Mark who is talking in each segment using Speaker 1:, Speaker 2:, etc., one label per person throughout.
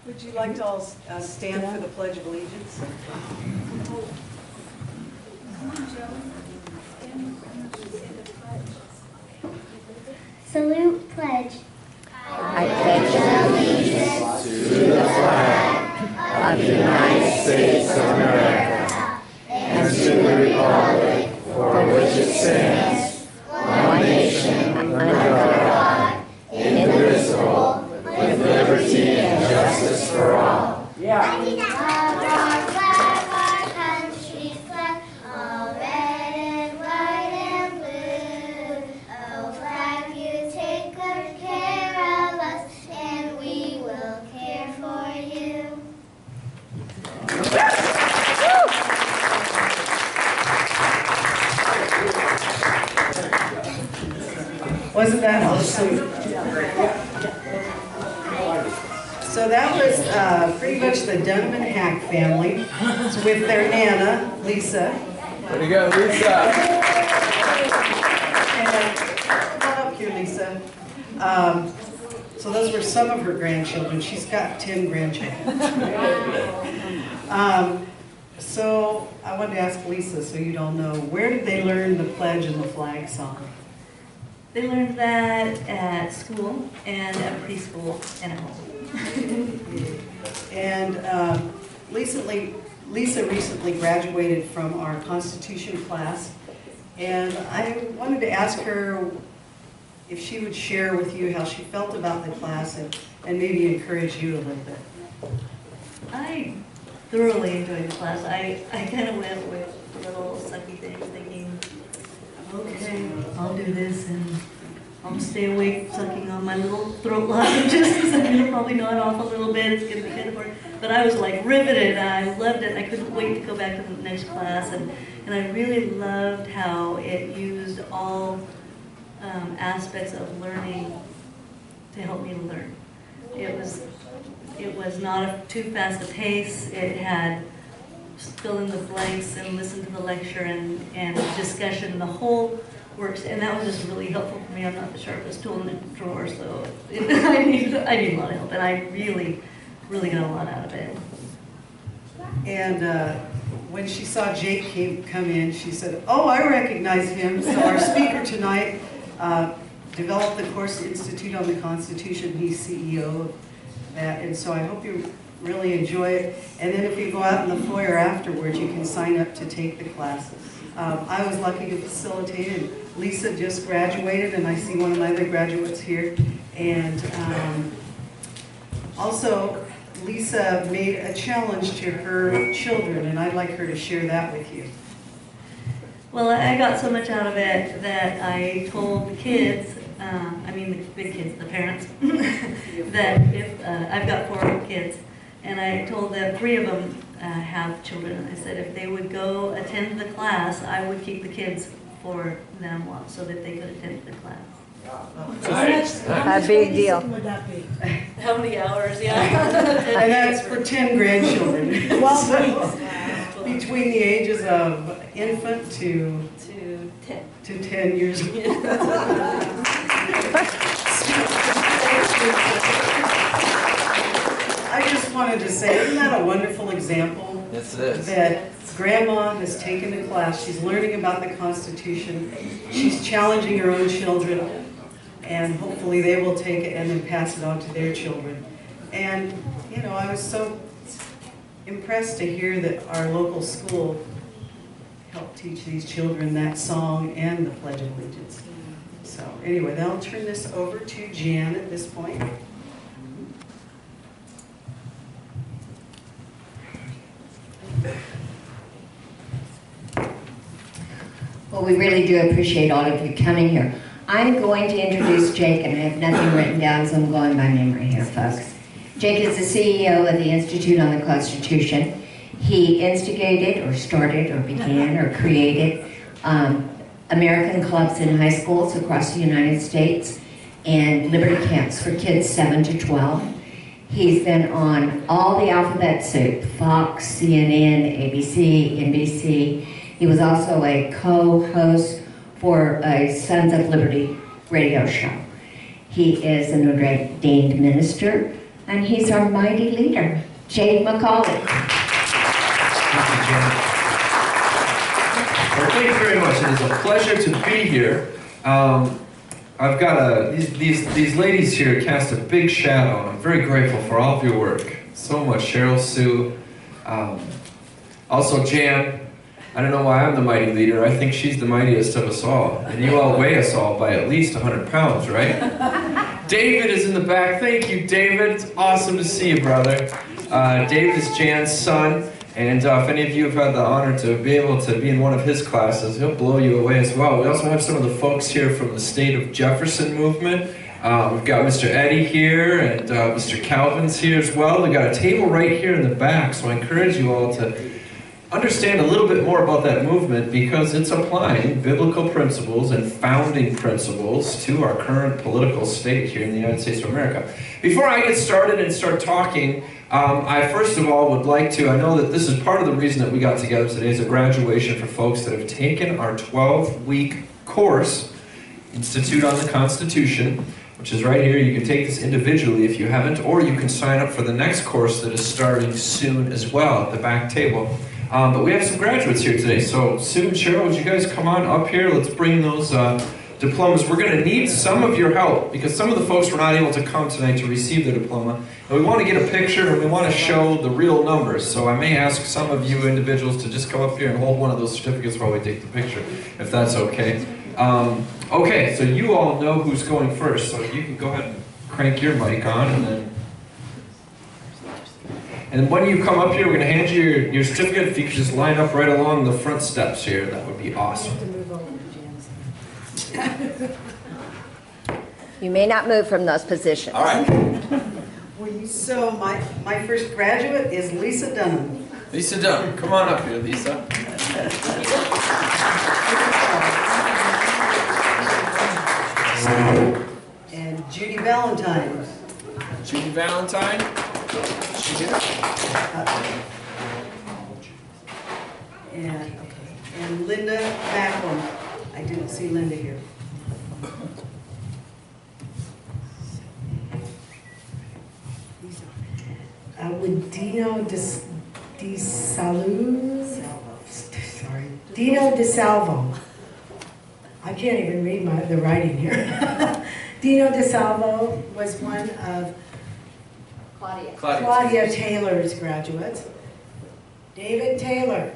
Speaker 1: Would you like to all stand for the Pledge of Allegiance?
Speaker 2: Salute, pledge.
Speaker 3: I pledge allegiance to the flag of the United States of America and to the republic for which it stands, one nation under God, indivisible, with liberty and justice for all.
Speaker 2: Yeah. Our country's flag, all red and white and blue. Oh, flag, you take good care of us, and we will care for you.
Speaker 1: Wasn't that awesome? So that was pretty much the Dunham and Hack family. It's with their Nana, Lisa.
Speaker 4: Way to go, Lisa!
Speaker 1: And come on up here, Lisa. So those were some of her grandchildren. She's got 10 grandchildren. So I wanted to ask Lisa, so you'd all know, where did they learn the pledge and the flag song?
Speaker 5: They learned that at school and at preschool and at home.
Speaker 1: And Lisa recently graduated from our Constitution class, and I wanted to ask her if she would share with you how she felt about the class and maybe encourage you a little bit.
Speaker 5: I thoroughly enjoyed the class. I kind of went with little sucky things, thinking, okay, I'll do this, and I'll stay awake sucking on my little throat lozenges because I'm going to probably nod off a little bit. It's going to be kind of boring. But I was like riveted. I loved it. I couldn't wait to go back to the next class. And I really loved how it used all aspects of learning to help me to learn. It was not too fast a pace. It had fill in the blanks and listen to the lecture and discussion. The whole works, and that was just really helpful for me. I'm not the sharpest tool in the drawer, so I need a lot of help, and I really got a lot out of it.
Speaker 1: And when she saw Jake come in, she said, "Oh, I recognize him." So our speaker tonight developed the Course Institute on the Constitution. He's CEO of that, and so I hope you really enjoy it. And then if you go out in the foyer afterwards, you can sign up to take the classes. I was lucky to facilitate it. Lisa just graduated, and I see one of my other graduates here. And also, Lisa made a challenge to her children, and I'd like her to share that with you.
Speaker 5: Well, I got so much out of it that I told the kids, the big kids, the parents, that if I've got 4 kids, and I told them 3 of them have children, and I said if they would go attend the class, I would keep the kids for them so that they could attend the class.
Speaker 3: Nice. A big deal.
Speaker 5: How many hours? Yeah.
Speaker 1: And that's for 10 grandchildren. So, between the ages of infant to 10 years old. I just wanted to say, isn't that a wonderful example?
Speaker 4: Yes, it is.
Speaker 1: That Grandma has taken a class, she's learning about the Constitution, she's challenging her own children, and hopefully they will take it and then pass it on to their children. And, you know, I was so impressed to hear that our local school helped teach these children that song and the Pledge of Allegiance. So anyway, I'll turn this over to Jan at this point.
Speaker 3: Well, we really do appreciate all of you coming here. I'm going to introduce Jake, and I have nothing written down, so I'm going by memory here, folks. Jake is the CEO of the Institute on the Constitution. He instigated, or started, or began, or created American clubs in high schools across the United States and liberty camps for kids 7 to 12. He's been on all the alphabet soup, Fox, CNN, ABC, NBC. He was also a co-host for a Sons of Liberty radio show. He is an ordained minister, and he's our mighty leader, Jade MacAulay.
Speaker 4: Thank you, Jen. Well, thank you very much. It is a pleasure to be here. I've got these ladies here cast a big shadow, and I'm very grateful for all of your work. So much, Cheryl, Sue, also Jan. I don't know why I'm the mighty leader. I think she's the mightiest of us all. And you all weigh us all by at least 100 pounds, right? David is in the back. Thank you, David. It's awesome to see you, brother. David is Jan's son. And if any of you have had the honor to be able to be in one of his classes, he'll blow you away as well. We also have some of the folks here from the State of Jefferson movement. We've got Mr. Eddie here, and Mr. Calvin's here as well. We've got a table right here in the back, so I encourage you all to understand a little bit more about that movement, because it's applying biblical principles and founding principles to our current political state here in the United States of America. Before I get started and start talking, I first of all would like to, I know that this is part of the reason that we got together today, is a graduation for folks that have taken our 12-week course, Institute on the Constitution, which is right here. You can take this individually if you haven't, or you can sign up for the next course that is starting soon as well at the back table. But we have some graduates here today, so Sue and Cheryl, would you guys come on up here? Let's bring those diplomas. We're going to need some of your help, because some of the folks were not able to come tonight to receive their diploma. And we want to get a picture, and we want to show the real numbers. So I may ask some of you individuals to just come up here and hold one of those certificates while we take the picture, if that's okay. Okay, so you all know who's going first, so you can go ahead and crank your mic on, and when you come up here, we're going to hand you your certificate. If you could just line up right along the front steps here, that would be awesome.
Speaker 3: You may not move from those positions.
Speaker 4: All right.
Speaker 1: So my first graduate is Lisa Dunham.
Speaker 4: Lisa Dunham, come on up here, Lisa.
Speaker 1: And Judy Valentine.
Speaker 4: Judy Valentine. She here?
Speaker 1: And Linda Macklin. I didn't see Linda here. Dino Dino DeSalvo. I can't even read the writing here. Dino DeSalvo was one of Claudia Taylor's graduates. David Taylor.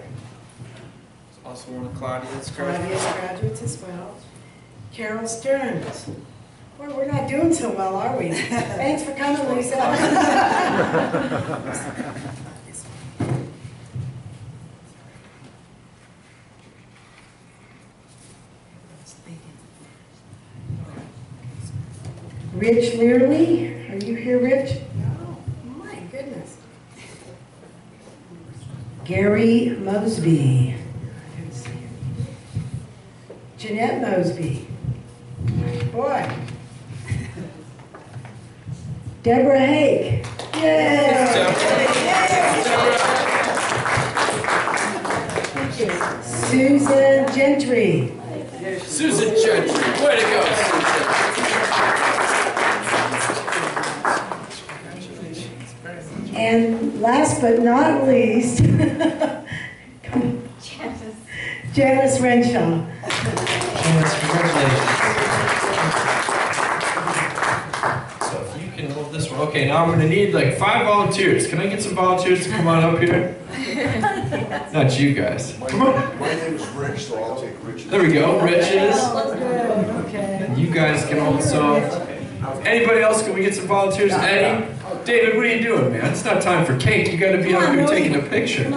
Speaker 4: Also one of Claudia's
Speaker 1: graduates as well. Carol Stearns. Well, we're not doing so well, are we? Thanks for coming, Lisa. Rich Learley. Are you here, Rich? No. My goodness. Gary Mosby. Jeanette Mosby. Boy. Deborah Haig. Yay! Susan Gentry.
Speaker 4: Susan Gentry. Way to go, Susan.
Speaker 1: And last but not least, Janice Renshaw.
Speaker 4: Janice, congratulations. So if you can hold this one. Okay, now I'm going to need like 5 volunteers. Can I get some volunteers to come on up here? Not you guys. Come on.
Speaker 6: My name is Rich, so I'll take Rich.
Speaker 4: There we go. Rich is.
Speaker 1: Okay.
Speaker 4: And you guys can hold some. Anybody else? Can we get some volunteers? Eddie? David, what are you doing, man? It's not time for cake. You got to be up here taking a picture.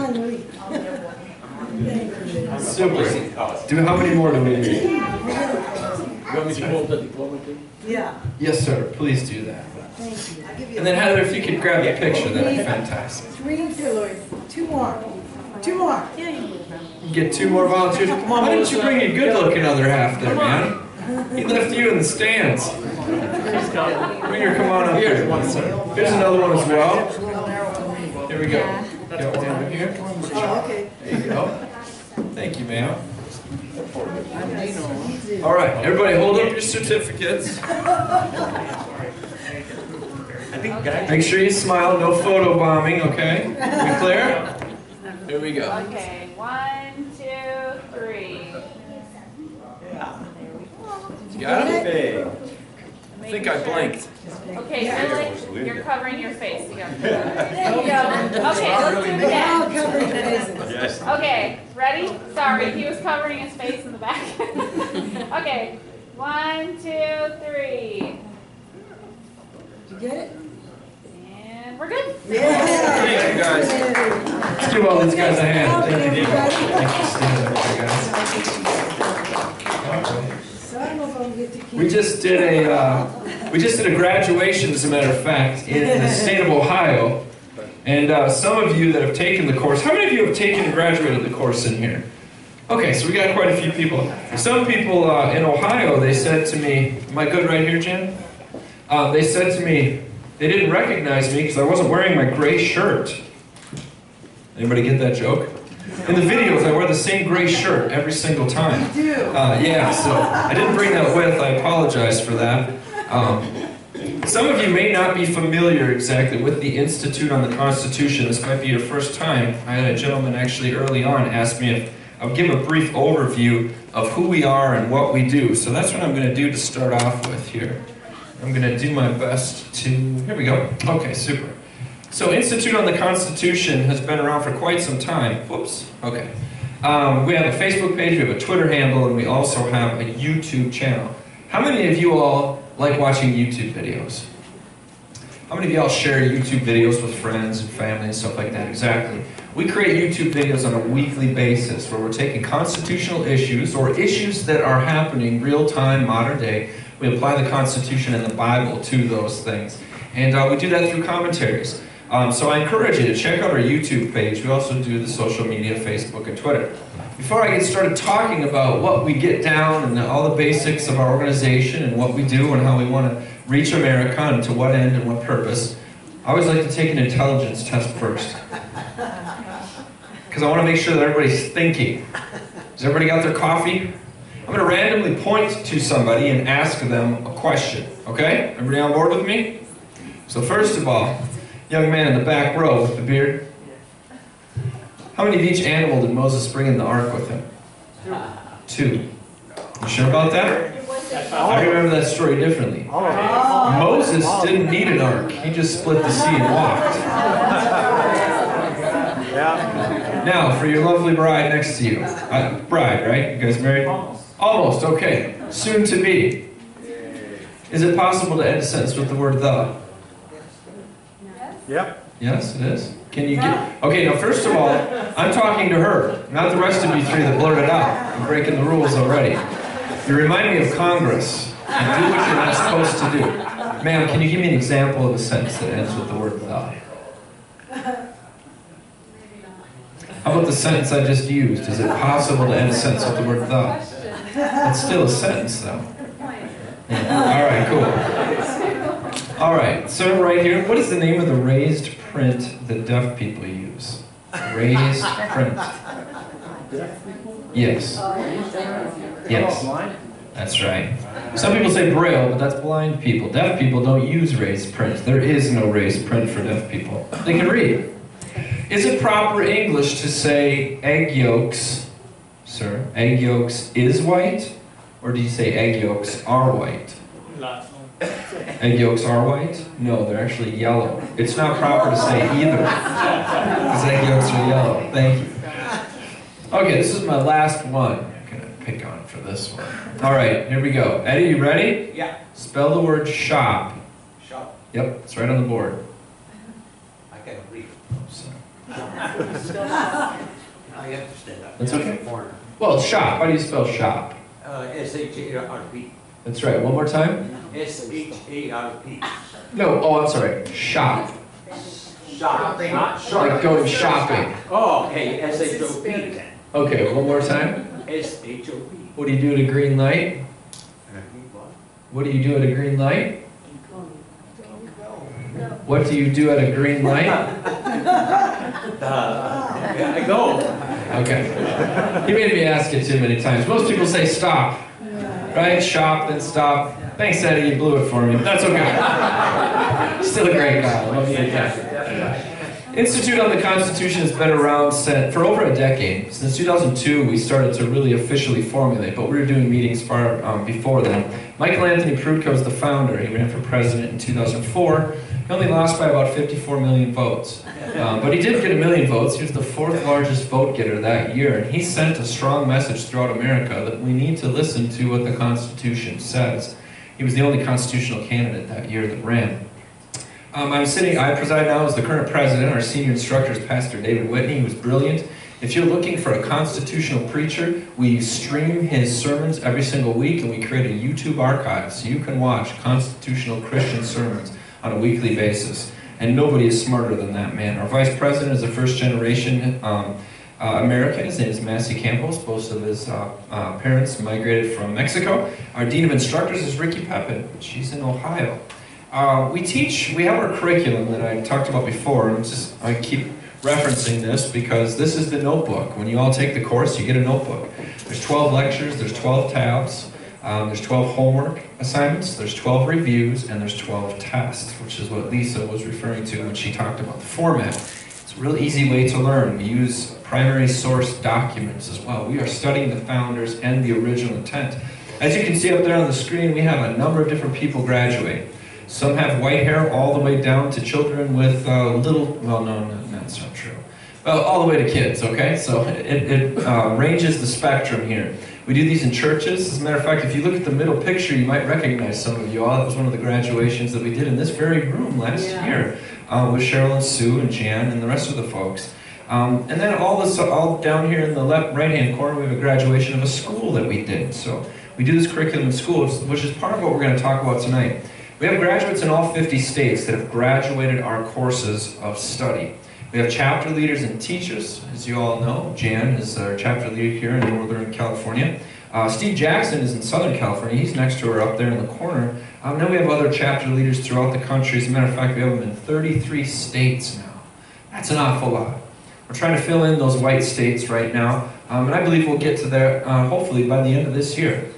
Speaker 4: Super. How many more do we need?
Speaker 7: You want me to hold the diploma too?
Speaker 1: Yeah.
Speaker 4: Yes, sir. Please do that.
Speaker 1: Thank you.
Speaker 4: And then Heather, if you could grab the picture, that'd be fantastic.
Speaker 1: 3, 2, 2 more. 2 more.
Speaker 4: Get 2 more volunteers. Why didn't you bring your good-looking other half there, man? He left you in the stands. Bring her, come on up here. Here's another one as well. Here we go. Got one over here.
Speaker 1: Oh, okay.
Speaker 4: There you go. Thank you, ma'am. All right, everybody hold up your certificates. Make sure you smile, no photo bombing, okay? We clear? Here we go.
Speaker 8: Okay, 1, 2, 3.
Speaker 4: You got it? I think I blinked.
Speaker 8: Okay, Billy, you're covering your face. You got there you go. Okay, let's do it again.
Speaker 7: Yes.
Speaker 8: Okay, ready? Sorry, he was covering his face in the back. Okay, 1, 2, 3.
Speaker 9: Did you get it?
Speaker 8: And we're good.
Speaker 4: Thank you, guys. Let's give all these guys a hand. Thank you. Thanks for standing up there, guys.
Speaker 9: Some of them get to keep.
Speaker 4: We just did a graduation, as a matter of fact, in the state of Ohio. And some of you that have taken the course, how many of you have taken and graduated the course in here? Okay, so we got quite a few people. Some people in Ohio, they said to me, am I good right here, Jan? They said to me, they didn't recognize me because I wasn't wearing my gray shirt. Anybody get that joke? In the videos, I wear the same gray shirt every single time.
Speaker 9: You do.
Speaker 4: Yeah, so I didn't bring that with. I apologize for that. Some of you may not be familiar exactly with the Institute on the Constitution. This might be your first time. I had a gentleman actually early on ask me if I would give a brief overview of who we are and what we do. So that's what I'm going to do to start off with here. I'm going to do my best to... Here we go. Okay, super. So Institute on the Constitution has been around for quite some time. Whoops. Okay. We have a Facebook page, we have a Twitter handle, and we also have a YouTube channel. How many of you all like watching YouTube videos? How many of y'all share YouTube videos with friends and family and stuff like that? Exactly. We create YouTube videos on a weekly basis where we're taking constitutional issues or issues that are happening real-time, modern day. We apply the Constitution and the Bible to those things. And we do that through commentaries. So I encourage you to check out our YouTube page. We also do the social media, Facebook and Twitter. Before I get started talking about what we get down and all the basics of our organization and what we do and how we want to reach America and to what end and what purpose, I always like to take an intelligence test first. Because I want to make sure that everybody's thinking. Has everybody got their coffee? I'm going to randomly point to somebody and ask them a question. Okay? Everybody on board with me? So first of all, young man in the back row with the beard. How many of each animal did Moses bring in the ark with him? 2. You sure about that? I remember that story differently. Moses didn't need an ark. He just split the sea and walked. Now, for your lovely bride next to you. Bride, right? You guys married? Almost, okay. Soon to be. Is it possible to end a sentence with the word the?
Speaker 7: Yep.
Speaker 4: Yes, it is. Can you get... Okay, now first of all, I'm talking to her, not the rest of you three that blurted out. I'm breaking the rules already. You remind me of Congress and do what you're not supposed to do. Ma'am, can you give me an example of a sentence that ends with the word the? How about the sentence I just used? Is it possible to end a sentence with the word the? It's still a sentence, though. Yeah. All right, cool. All right, so right here, what is the name of the raised print that deaf people use? Raised print. Yes. Yes. That's right. Some people say Braille, but that's blind people. Deaf people don't use raised print. There is no raised print for deaf people. They can read. Is it proper English to say egg yolks, sir, egg yolks is white? Or do you say egg yolks are white? Egg yolks are white? No, they're actually yellow. It's not proper to say either, because egg yolks are yellow. Thank you. Okay, this is my last one. I'm going to pick on for this one. All right, here we go. Eddie, you ready?
Speaker 10: Yeah.
Speaker 4: Spell the word shop.
Speaker 10: Shop.
Speaker 4: Yep, it's right on the board.
Speaker 10: I can't read.
Speaker 4: So,
Speaker 10: I have to stand up.
Speaker 4: That's okay.
Speaker 10: Corner.
Speaker 4: well, it's shop. How do you spell shop?
Speaker 10: S-H-A-R-P.
Speaker 4: That's right. One more time.
Speaker 10: S-H-A-R-P.
Speaker 4: No, oh, I'm sorry. Shop.
Speaker 10: Shop, not shop.
Speaker 4: Like going shopping.
Speaker 10: Oh, okay, S-H-O-P then.
Speaker 4: Okay, one more time.
Speaker 10: S-H-O-P.
Speaker 4: What do you do at a green light? What do you do at a green light? What do you do at a green light?
Speaker 10: I go.
Speaker 4: Okay. He made me ask it too many times. Most people say stop. Right? Shop, then stop. Thanks, Eddie. You blew it for me. But that's okay. Still a great guy. I love the Institute on the Constitution has been around for over a decade. Since 2002, we started to really officially formulate, but we were doing meetings far before then. Michael Anthony Prudko was the founder. He ran for president in 2004. He only lost by about 54 million votes. But he did get 1 million votes. He was the 4th largest vote getter that year, and he sent a strong message throughout America that we need to listen to what the Constitution says. He was the only constitutional candidate that year that ran. I preside now as the current president. Our senior instructor is Pastor David Whitney, who's brilliant. If you're looking for a constitutional preacher, we stream his sermons every single week, and we create a YouTube archive so you can watch constitutional Christian sermons on a weekly basis. And nobody is smarter than that man. Our vice president is a first-generation American. His name is Massey Campos. Both of his parents migrated from Mexico. Our dean of instructors is Ricky Pepin. She's in Ohio. We have our curriculum that I talked about before. I keep referencing this because this is the notebook. When you all take the course, you get a notebook. There's 12 lectures, there's 12 tabs, there's 12 homework assignments, there's 12 reviews, and there's 12 tests, which is what Lisa was referring to when she talked about the format. It's a really easy way to learn. We use primary source documents as well. We are studying the founders and the original intent. As you can see up there on the screen, we have a number of different people graduate. Some have white hair all the way down to children with that's not true. Well, all the way to kids, okay? So it ranges the spectrum here. We do these in churches. As a matter of fact, if you look at the middle picture, you might recognize some of you all. That was one of the graduations that we did in this very room last year with Cheryl and Sue and Jan and the rest of the folks. And then all down here in the right-hand corner, we have a graduation of a school that we did. So we do this curriculum in schools, which is part of what we're going to talk about tonight. We have graduates in all 50 states that have graduated our courses of study. We have chapter leaders and teachers, as you all know. Jan is our chapter leader here in Northern California. Steve Jackson is in Southern California. He's next to her up there in the corner. Then we have other chapter leaders throughout the country. As a matter of fact, we have them in 33 states now. That's an awful lot. We're trying to fill in those white states right now. And I believe we'll get to there hopefully by the end of this year.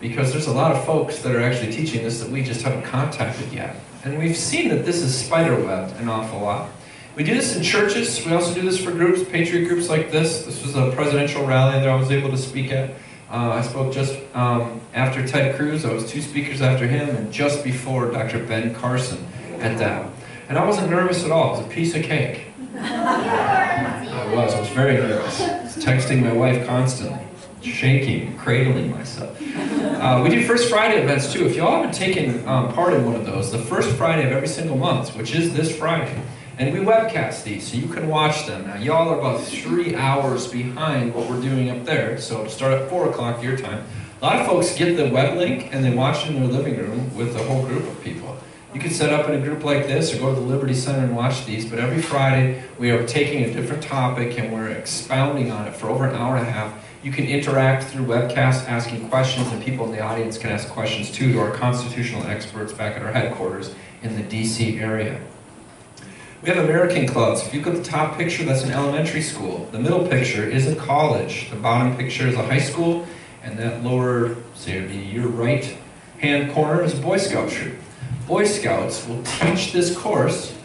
Speaker 4: Because there's a lot of folks that are actually teaching this that we just haven't contacted yet. And we've seen that this is spiderwebbed an awful lot. We do this in churches. We also do this for groups, patriot groups like this. This was a presidential rally that I was able to speak at. I spoke just after Ted Cruz. I was 2 speakers after him, and just before Dr. Ben Carson at that. And I wasn't nervous at all. It was a piece of cake. I was very nervous. I was texting my wife constantly, shaking, cradling myself. We do First Friday events too. If y'all haven't taken part in one of those, the first Friday of every single month, which is this Friday, and we webcast these so you can watch them. Now y'all are about 3 hours behind what we're doing up there, so start at 4 o'clock your time. A lot of folks get the web link and they watch it in their living room with a whole group of people. You can set up in a group like this or go to the Liberty Center and watch these, but every Friday we are taking a different topic and we're expounding on it for over an hour and a half. You can interact through webcasts, asking questions, and people in the audience can ask questions too to our constitutional experts back at our headquarters in the DC area. We have American clubs. If you look at the top picture, that's an elementary school. The middle picture is a college. The bottom picture is a high school, and that lower, your right-hand corner is a Boy Scout troop. Boy Scouts will teach this course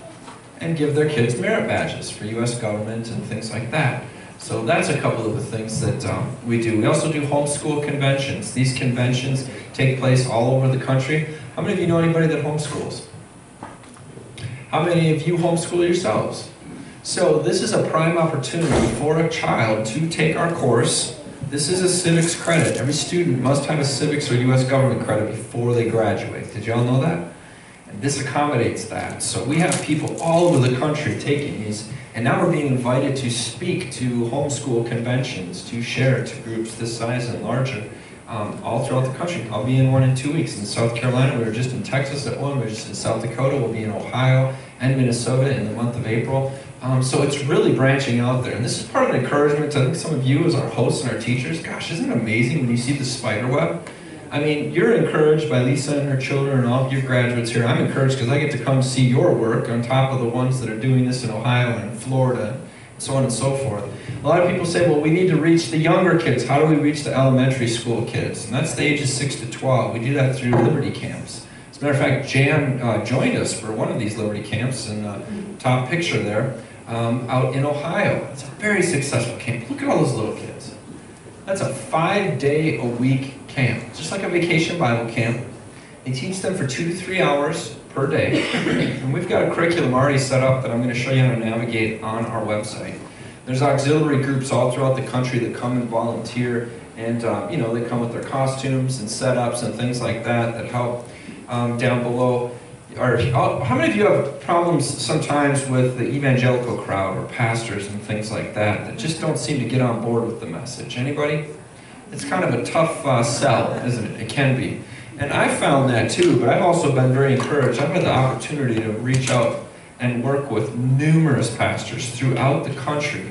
Speaker 4: and give their kids merit badges for U.S. government and things like that. So that's a couple of the things that we do. We also do homeschool conventions. These conventions take place all over the country. How many of you know anybody that homeschools? How many of you homeschool yourselves? So this is a prime opportunity for a child to take our course. This is a civics credit. Every student must have a civics or U.S. government credit before they graduate. Did y'all know that? And this accommodates that. So we have people all over the country taking these. And now we're being invited to speak to homeschool conventions, to share to groups this size and larger, all throughout the country. I'll be in one in 2 weeks. In South Carolina, we were just in Texas at one, we were just in South Dakota, we'll be in Ohio and Minnesota in the month of April. So it's really branching out there. And this is part of an encouragement to, I think, some of you as our hosts and our teachers. Gosh, isn't it amazing when you see the spider web? I mean, you're encouraged by Lisa and her children and all of your graduates here. I'm encouraged because I get to come see your work on top of the ones that are doing this in Ohio and Florida, and so on and so forth. A lot of people say, well, we need to reach the younger kids. How do we reach the elementary school kids? And that's the ages 6 to 12. We do that through Liberty Camps. As As a matter of fact, Jan joined us for one of these Liberty camps in the top picture there, out in Ohio. It's a very successful camp. Look at all those little kids. That's a 5-day-a-week camp, just like a vacation Bible camp. They teach them for 2 to 3 hours per day, and we've got a curriculum already set up that I'm going to show you how to navigate on our website. There's auxiliary groups all throughout the country that come and volunteer, and they come with their costumes and setups and things like that that help down below. How many of you have problems sometimes with the evangelical crowd or pastors and things like that just don't seem to get on board with the message? Anybody? It's kind of a tough sell, isn't it? It can be. And I found that too, but I've also been very encouraged. I've had the opportunity to reach out and work with numerous pastors throughout the country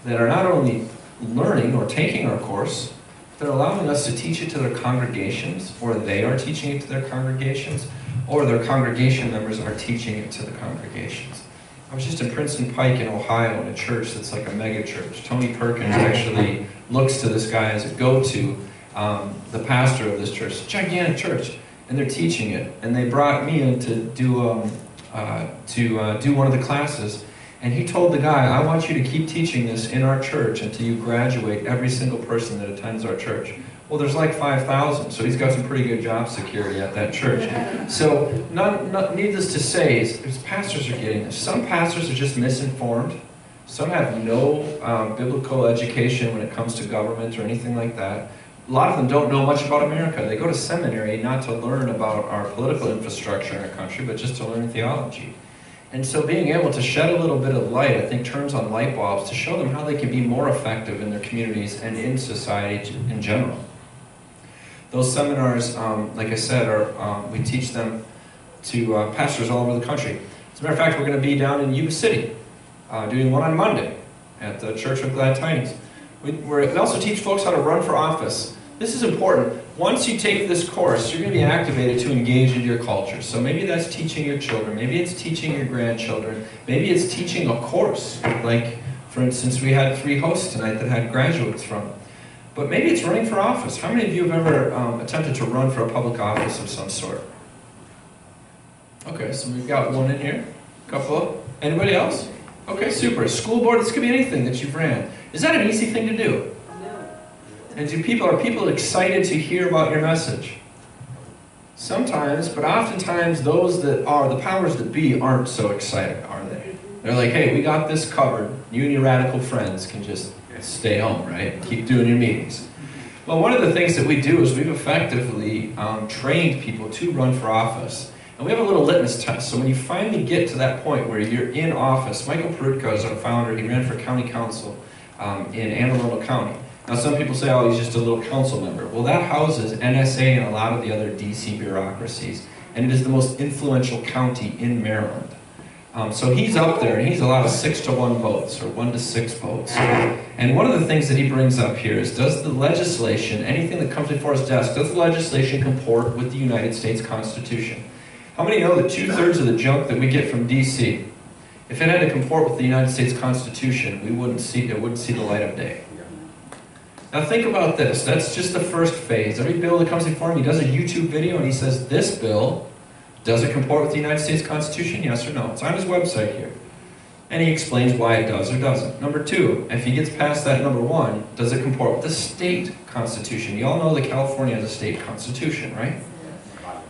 Speaker 4: that are not only learning or taking our course, they're allowing us to teach it to their congregations, or they are teaching it to their congregations, or their congregation members are teaching it to the congregations. I was just in Princeton Pike in Ohio in a church that's like a mega church. Tony Perkins actually looks to this guy as a go-to, the pastor of this church, gigantic church, and they're teaching it. And they brought me in to do one of the classes. And he told the guy, I want you to keep teaching this in our church until you graduate every single person that attends our church. Well, there's like 5,000, so he's got some pretty good job security at that church. So, needless to say, is pastors are getting this. Some pastors are just misinformed. Some have no biblical education when it comes to government or anything like that. A lot of them don't know much about America. They go to seminary not to learn about our political infrastructure in our country, but just to learn theology. And so being able to shed a little bit of light, I think, turns on light bulbs to show them how they can be more effective in their communities and in society in general. Those seminars, like I said, we teach them to pastors all over the country. As a matter of fact, we're going to be down in Yuba City, doing one on Monday at the Church of Glad Tidings. We also teach folks how to run for office. This is important. Once you take this course, you're going to be activated to engage in your culture. So maybe that's teaching your children. Maybe it's teaching your grandchildren. Maybe it's teaching a course. Like, for instance, we had 3 hosts tonight that had graduates from. But maybe it's running for office. How many of you have ever attempted to run for a public office of some sort? Okay, so we've got one in here. A couple. Anybody else? Okay, super. School board, this could be anything that you've ran. Is that an easy thing to do? And are people excited to hear about your message? Sometimes, but oftentimes those that are, the powers that be, aren't so excited, are they? They're like, hey, we got this covered. You and your radical friends can just stay home, right? Keep doing your meetings. Well, one of the things that we do is we've effectively trained people to run for office. And we have a little litmus test. So when you finally get to that point where you're in office, Michael Perutka is our founder. He ran for county council in Anne Arundel County. Now some people say, oh, he's just a little council member. Well, that houses NSA and a lot of the other DC bureaucracies. And it is the most influential county in Maryland. So he's up there, and he's allowed 6-to-1 votes, or 1 to 6 votes. And one of the things that he brings up here is, does the legislation, anything that comes before his desk, does the legislation comport with the United States Constitution? How many know that 2/3 of the junk that we get from DC, if it had to comport with the United States Constitution, it wouldn't see the light of day? Now think about this. That's just the first phase. Every bill that comes before him, he does a YouTube video and he says, this bill, does it comport with the United States Constitution? Yes or no? It's on his website here. And he explains why it does or doesn't. Number 2, if he gets past that number 1, does it comport with the state constitution? You all know that California has a state constitution, right?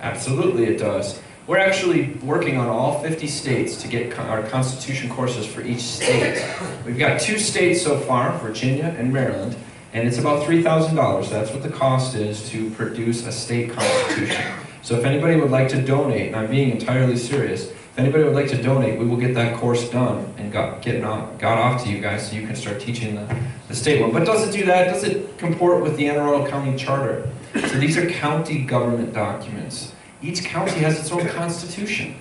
Speaker 4: Absolutely it does. We're actually working on all 50 states to get our constitution courses for each state. We've got 2 states so far, Virginia and Maryland. And it's about $3,000. That's what the cost is to produce a state constitution. So if anybody would like to donate, and I'm being entirely serious, if anybody would like to donate, we will get that course done and got off to you guys so you can start teaching the state one. But does it do that? Does it comport with the Anne Arundel County Charter? So these are county government documents. Each county has its own constitution.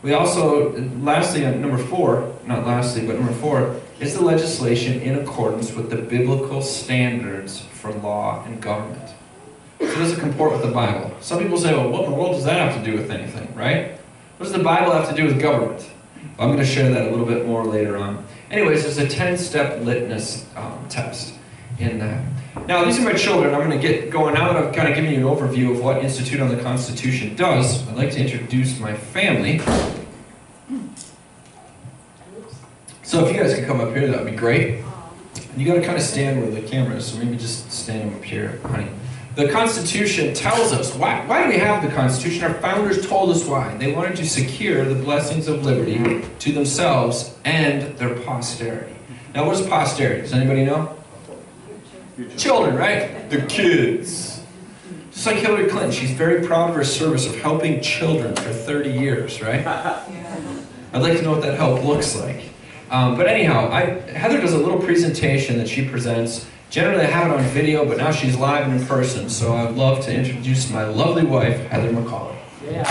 Speaker 4: We also, lastly, number 4, not lastly, but number 4, is the legislation in accordance with the biblical standards for law and government. So does it comport with the Bible? Some people say, well, what in the world does that have to do with anything, right? What does the Bible have to do with government? Well, I'm going to share that a little bit more later on. Anyways, there's a 10-step litmus test. in that. Now, these are my children. I'm going to get going now that I've kind of given you an overview of what Institute on the Constitution does. I'd like to introduce my family. So if you guys can come up here, that would be great. You got to kind of stand where the camera is, so maybe just stand up here, honey. The Constitution tells us, why do we have the Constitution? Our founders told us why. They wanted to secure the blessings of liberty to themselves and their posterity. Now, what is posterity? Does anybody know? Children, right? The kids. Just like Hillary Clinton, she's very proud of her service of helping children for 30 years, right? I'd like to know what that help looks like. But anyhow, Heather does a little presentation that she presents. Generally, I have it on video, but now she's live and in person, so I'd love to introduce my lovely wife, Heather MacAulay.
Speaker 8: Yeah.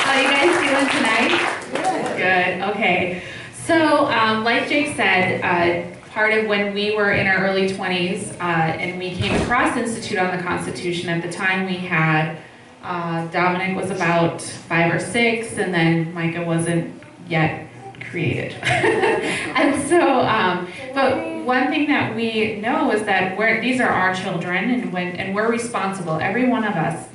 Speaker 8: How are you guys doing tonight? Good, okay. So, like Jake said, part of when we were in our early 20s, and we came across Institute on the Constitution, at the time we had, Dominic was about 5 or 6, and then Micah wasn't yet created. And so, but one thing that we know is that these are our children, and we're responsible. Every one of us,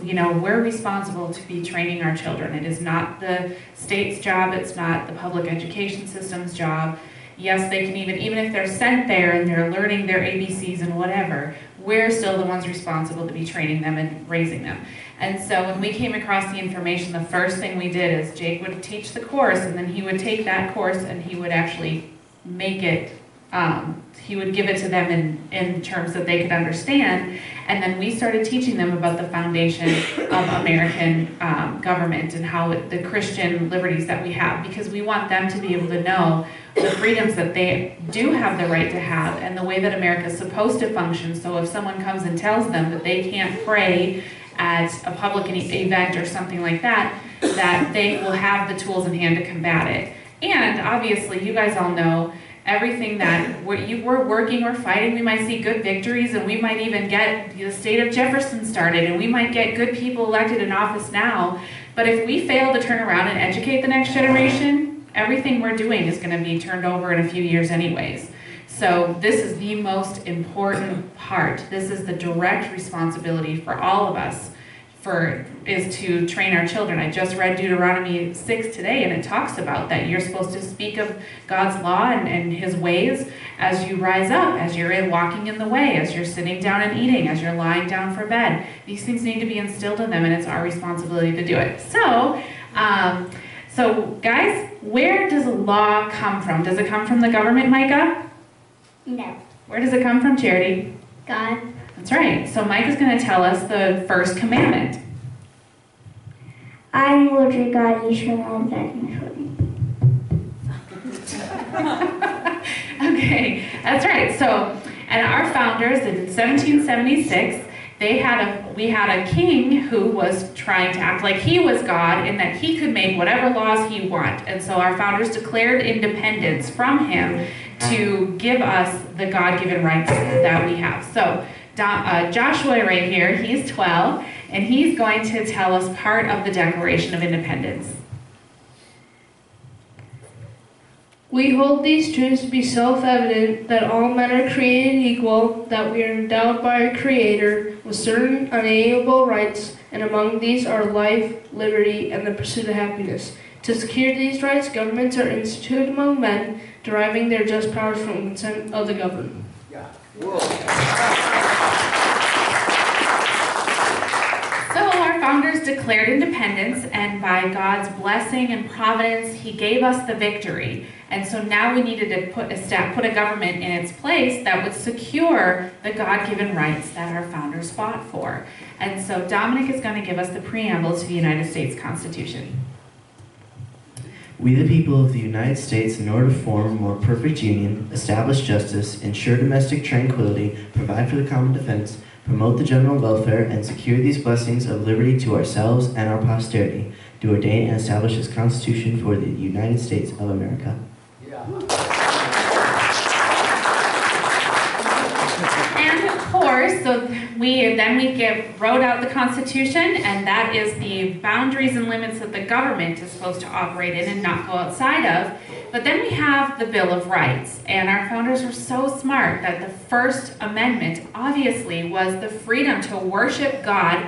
Speaker 8: we're responsible to be training our children. It is not the state's job. It's not the public education system's job. Yes, they can even if they're sent there and they're learning their ABCs and whatever, we're still the ones responsible to be training them and raising them. And so when we came across the information, the first thing we did is Jake would teach the course, and then he would take that course and he would actually make it, he would give it to them in terms that they could understand. And then we started teaching them about the foundation of American government and how the Christian liberties that we have, because we want them to be able to know the freedoms that they do have the right to have and the way that America is supposed to function. So if someone comes and tells them that they can't pray at a public event or something like that, that they will have the tools in hand to combat it. And obviously, you guys all know everything that we're working or fighting. We might see good victories, and we might even get the state of Jefferson started, and we might get good people elected in office now. But if we fail to turn around and educate the next generation, everything we're doing is going to be turned over in a few years anyways. So this is the most important part. This is the direct responsibility for all of us is to train our children. I just read Deuteronomy 6 today, and it talks about that you're supposed to speak of God's law and his ways as you rise up, as you're walking in the way, as you're sitting down and eating, as you're lying down for bed. These things need to be instilled in them, and it's our responsibility to do it. So, guys, where does law come from? Does it come from the government, Micah?
Speaker 2: No.
Speaker 8: Where does it come from, Charity?
Speaker 2: God.
Speaker 8: That's right. So Micah's going to tell us the first commandment.
Speaker 2: I am Lord your God, you shall not beg me.
Speaker 8: Okay, that's right. So, and our founders in 1776, we had a king who was trying to act like he was God and that he could make whatever laws he wanted. And so our founders declared independence from him to give us the God-given rights that we have. So Joshua right here, he's 12, and he's going to tell us part of the Declaration of Independence.
Speaker 11: We hold these truths to be self-evident, that all men are created equal, that we are endowed by our Creator with certain unalienable rights, and among these are life, liberty, and the pursuit of happiness. To secure these rights, governments are instituted among men, deriving their just powers from consent of the governed.
Speaker 10: Yeah.
Speaker 8: So our founders declared independence, and by God's blessing and providence, he gave us the victory. And so now we needed to put a government in its place that would secure the God-given rights that our founders fought for. And so Dominic is going to give us the preamble to the United States Constitution.
Speaker 12: We the people of the United States, in order to form a more perfect union, establish justice, ensure domestic tranquility, provide for the common defense, promote the general welfare, and secure these blessings of liberty to ourselves and our posterity, do ordain and establish this Constitution for the United States of America.
Speaker 8: And of course, course, so we wrote out the Constitution, and that is the boundaries and limits that the government is supposed to operate in and not go outside of. But then we have the Bill of Rights, and our founders were so smart that the First Amendment obviously was the freedom to worship God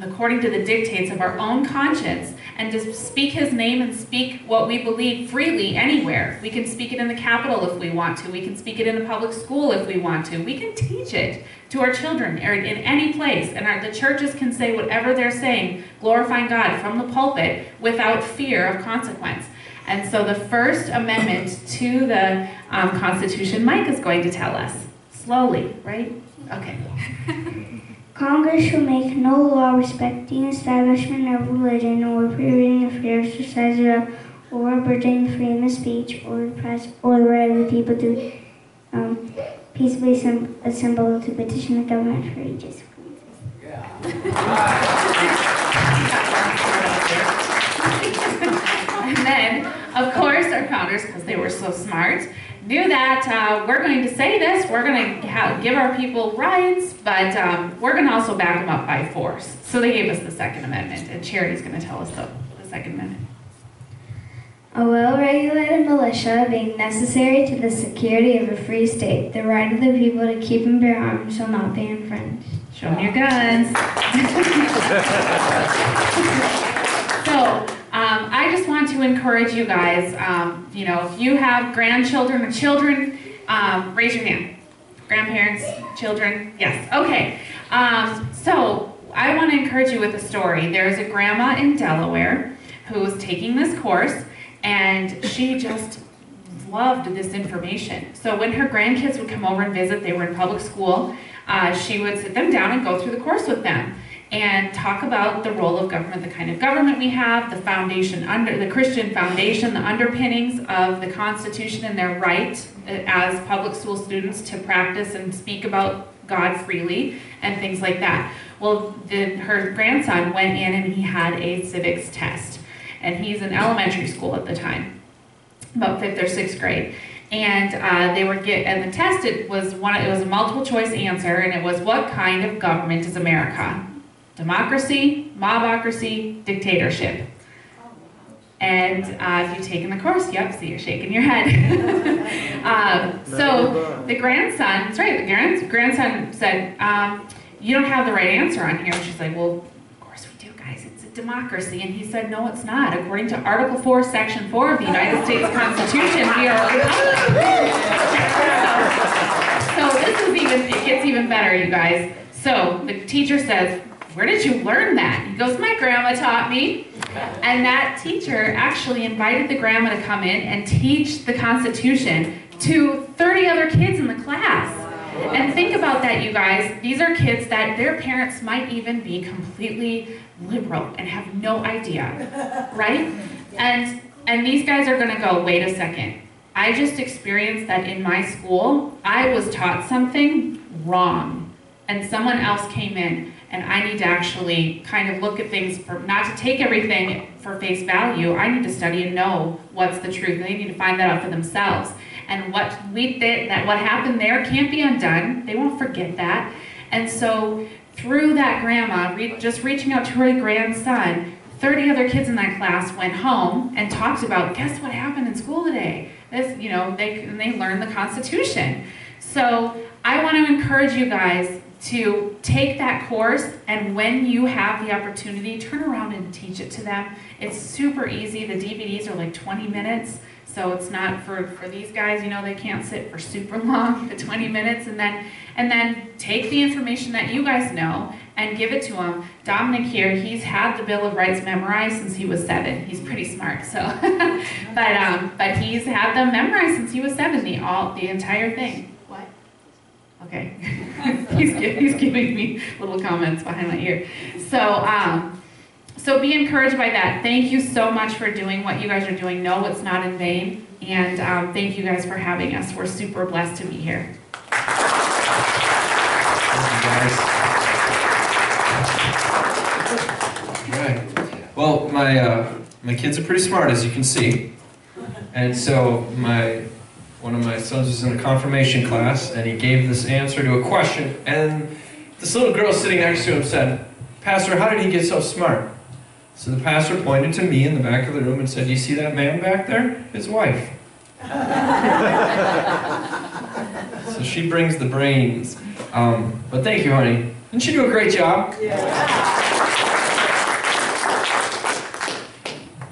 Speaker 8: according to the dictates of our own conscience, and to speak his name and speak what we believe freely anywhere. We can speak it in the Capitol if we want to. We can speak it in the public school if we want to. We can teach it to our children or in any place, and the churches can say whatever they're saying, glorifying God from the pulpit without fear of consequence. And so the First Amendment to the Constitution, Mike is going to tell us. Slowly, right? Okay.
Speaker 2: Congress shall make no law respecting establishment of religion or prohibiting the free exercise thereof or abridging freedom of speech or the press or the right of the people to peaceably assemble to petition the government for ages.
Speaker 8: And then, of course, our founders, because they were so smart, knew that we're going to say this, we're going to give our people rights, but we're going to also back them up by force. So they gave us the Second Amendment, and Charity's going to tell us the Second Amendment.
Speaker 2: A well-regulated militia being necessary to the security of a free state, the right of the people to keep and bear arms shall not be infringed.
Speaker 8: Show me your guns. So, I just want to encourage you guys, if you have grandchildren or children, raise your hand. Grandparents, children, yes, okay. So, I want to encourage you with a story. There's a grandma in Delaware who was taking this course, and she just loved this information. So when her grandkids would come over and visit, they were in public school, she would sit them down and go through the course with them and talk about the role of government, the kind of government we have, the foundation, the Christian foundation, the underpinnings of the Constitution and their right as public school students to practice and speak about God freely and things like that. Well, her grandson went in and he had a civics test. And he's in elementary school at the time, about 5th or 6th grade. And and the test, it was a multiple choice answer, and it was, what kind of government is America? Democracy, mobocracy, dictatorship. And if you've taken the course, yep, so you're shaking your head. So the grandson, that's right, the grandson said, you don't have the right answer on here. And she's like, well, of course we do, guys, it's a democracy. And he said, no, it's not. According to Article 4, Section 4 of the United States Constitution, we are a republic. So it gets even better, you guys. So the teacher says, where did you learn that? He goes, my grandma taught me. And that teacher actually invited the grandma to come in and teach the Constitution to 30 other kids in the class. And think about that, you guys. These are kids that their parents might even be completely liberal and have no idea, right? And these guys are going to go, wait a second. I just experienced that in my school. I was taught something wrong, and someone else came in, and I need to actually kind of look at things, not to take everything for face value. I need to study and know what's the truth. They need to find that out for themselves. And what happened there can't be undone. They won't forget that. And so through that grandma, just reaching out to her grandson, 30 other kids in that class went home and talked about, guess what happened in school today? They learned the Constitution. So I want to encourage you guys to take that course, and when you have the opportunity, turn around and teach it to them. It's super easy. The DVDs are like 20 minutes. So it's not for these guys, they can't sit for super long, the 20 minutes, and then take the information that you guys know and give it to them. Dominic here, he's had the Bill of Rights memorized since he was 7. He's pretty smart, so. but he's had them memorized since he was 7, the entire thing. What? Okay. he's giving me little comments behind my ear. So be encouraged by that. Thank you so much for doing what you guys are doing. No, it's not in vain. And thank you guys for having us. We're super blessed to be here.
Speaker 4: Thank you guys. All right. Well, my kids are pretty smart, as you can see. And so one of my sons was in a confirmation class, and he gave this answer to a question, and This little girl sitting next to him said, "Pastor, how did he get so smart?" So the pastor pointed to me in the back of the room and said, "You see that man back there? His wife." So she brings the brains. But thank you, honey. Didn't she do a great job?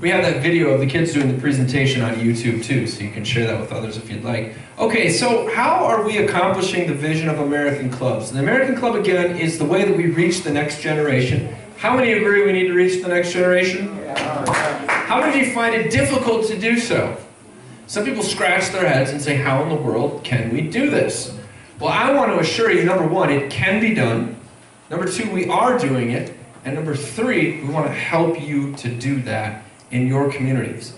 Speaker 4: We have that video of the kids doing the presentation on YouTube too, so you can share that with others if you'd like. Okay, so how are we accomplishing the vision of American Clubs? The American Club, again, is the way that we reach the next generation. How many agree we need to reach the next generation? How many of you find it difficult to do so? Some people scratch their heads and say, how in the world can we do this? Well, I want to assure you, number one, it can be done. Number two, we are doing it. And number three, we want to help you to do that in your communities.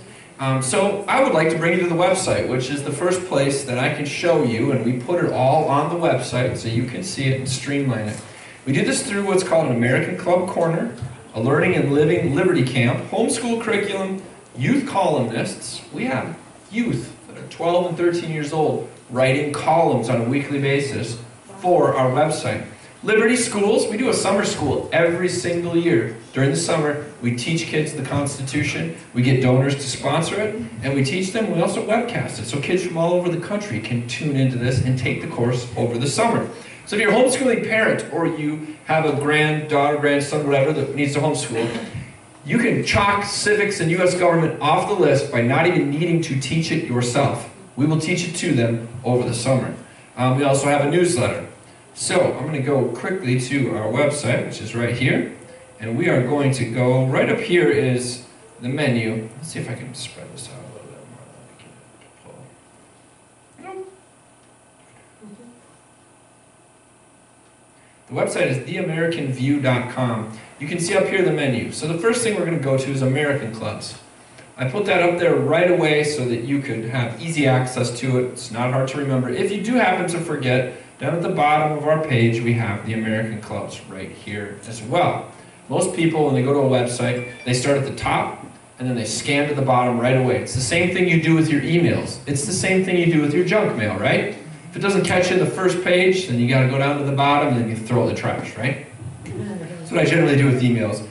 Speaker 4: So I would like to bring you to the website, which is the first place that I can show you, and we put it all on the website so you can see it and streamline it. We do this through what's called an American Club Corner, a Learning and Living Liberty Camp, homeschool curriculum, youth columnists. We have youth that are 12 and 13 years old writing columns on a weekly basis for our website. Liberty Schools, we do a summer school every single year. During the summer, we teach kids the Constitution, we get donors to sponsor it, and we teach them, we also webcast it, so kids from all over the country can tune into this and take the course over the summer. So if you're a homeschooling parent, or you have a granddaughter, grandson, whatever, that needs to homeschool, you can chalk civics and U.S. government off the list by not even needing to teach it yourself. We will teach it to them over the summer. We also have a newsletter. So I'm going to go quickly to our website, which is right here, and we are going to go, right up here is the menu. Let's see if I can spread this out a little bit more. Nope. The website is theamericanview.com. You can see up here the menu. So the first thing we're going to go to is American Clubs. I put that up there right away so that you could have easy access to it. It's not hard to remember. If you do happen to forget, down at the bottom of our page, we have the American Clubs right here as well. Most people, when they go to a website, they start at the top, and then they scan to the bottom right away. It's the same thing you do with your emails. It's the same thing you do with your junk mail, right? If it doesn't catch you in the first page, then you got to go down to the bottom, and then you throw it in the trash, right? That's what I generally do with emails.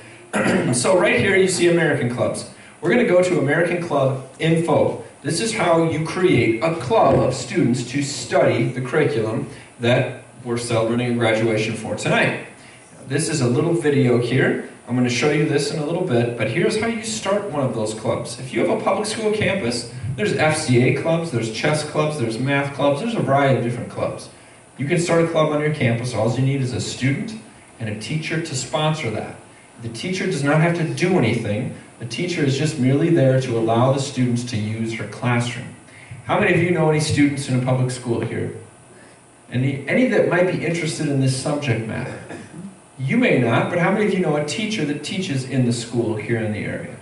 Speaker 4: So right here, you see American Clubs. We're going to go to American Club Info. This is how you create a club of students to study the curriculum that we're celebrating a graduation for tonight. This is a little video here. I'm going to show you this in a little bit, but here's how you start one of those clubs. If you have a public school campus, there's FCA clubs, there's chess clubs, there's math clubs, there's a variety of different clubs. You can start a club on your campus. All you need is a student and a teacher to sponsor that. The teacher does not have to do anything. The teacher is just merely there to allow the students to use her classroom. How many of you know any students in a public school here? Any that might be interested in this subject matter? You may not, but how many of you know a teacher that teaches in the school here in the area?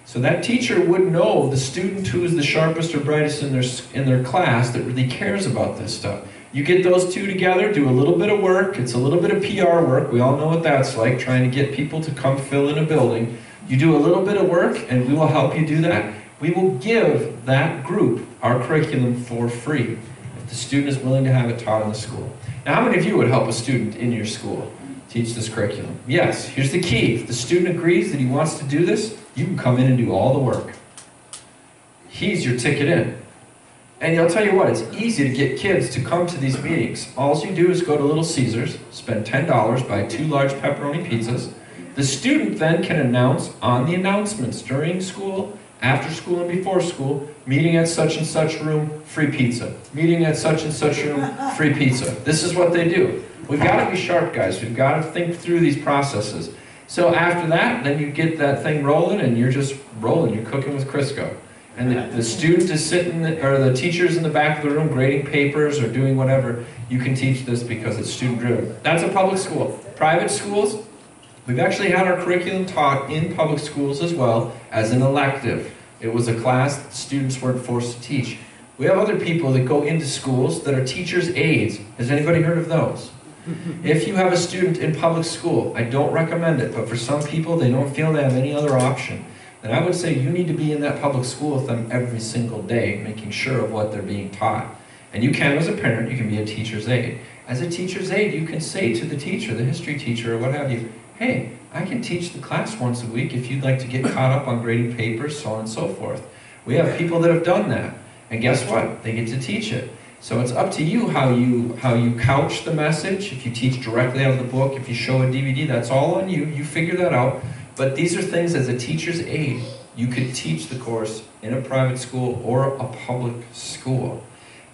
Speaker 4: So that teacher would know the student who is the sharpest or brightest in their class that really cares about this stuff. You get those two together, do a little bit of work. It's a little bit of PR work. We all know what that's like, trying to get people to come fill in a building. You do a little bit of work, and we will help you do that. We will give that group our curriculum for free if the student is willing to have it taught in the school. Now, how many of you would help a student in your school teach this curriculum? Yes, here's the key. If the student agrees that he wants to do this, you can come in and do all the work. He's your ticket in. And I'll tell you what, it's easy to get kids to come to these meetings. All you do is go to Little Caesars, spend $10, buy 2 large pepperoni pizzas. The student then can announce on the announcements during school, after school, and before school, meeting at such and such room, free pizza. Meeting at such and such room, free pizza. This is what they do. We've got to be sharp, guys. We've got to think through these processes. So after that, then you get that thing rolling, and you're just rolling. You're cooking with Crisco. And the student is sitting, or the teacher's in the back of the room grading papers or doing whatever. You can teach this because it's student-driven. That's a public school. Private schools, we've actually had our curriculum taught in public schools as well as an elective. It was a class that students weren't forced to teach. We have other people that go into schools that are teachers' aides. Has anybody heard of those? If you have a student in public school, I don't recommend it, but for some people, they don't feel they have any other option. Then I would say you need to be in that public school with them every single day, making sure of what they're being taught. And you can, as a parent, you can be a teacher's aide. As a teacher's aide, you can say to the teacher, the history teacher or what have you, hey, I can teach the class once a week if you'd like to get caught up on grading papers, so on and so forth. We have people that have done that. And guess what? They get to teach it. So it's up to you how you couch the message. If you teach directly out of the book, if you show a DVD, that's all on you. You figure that out. But these are things as a teacher's aide, you could teach the course in a private school or a public school.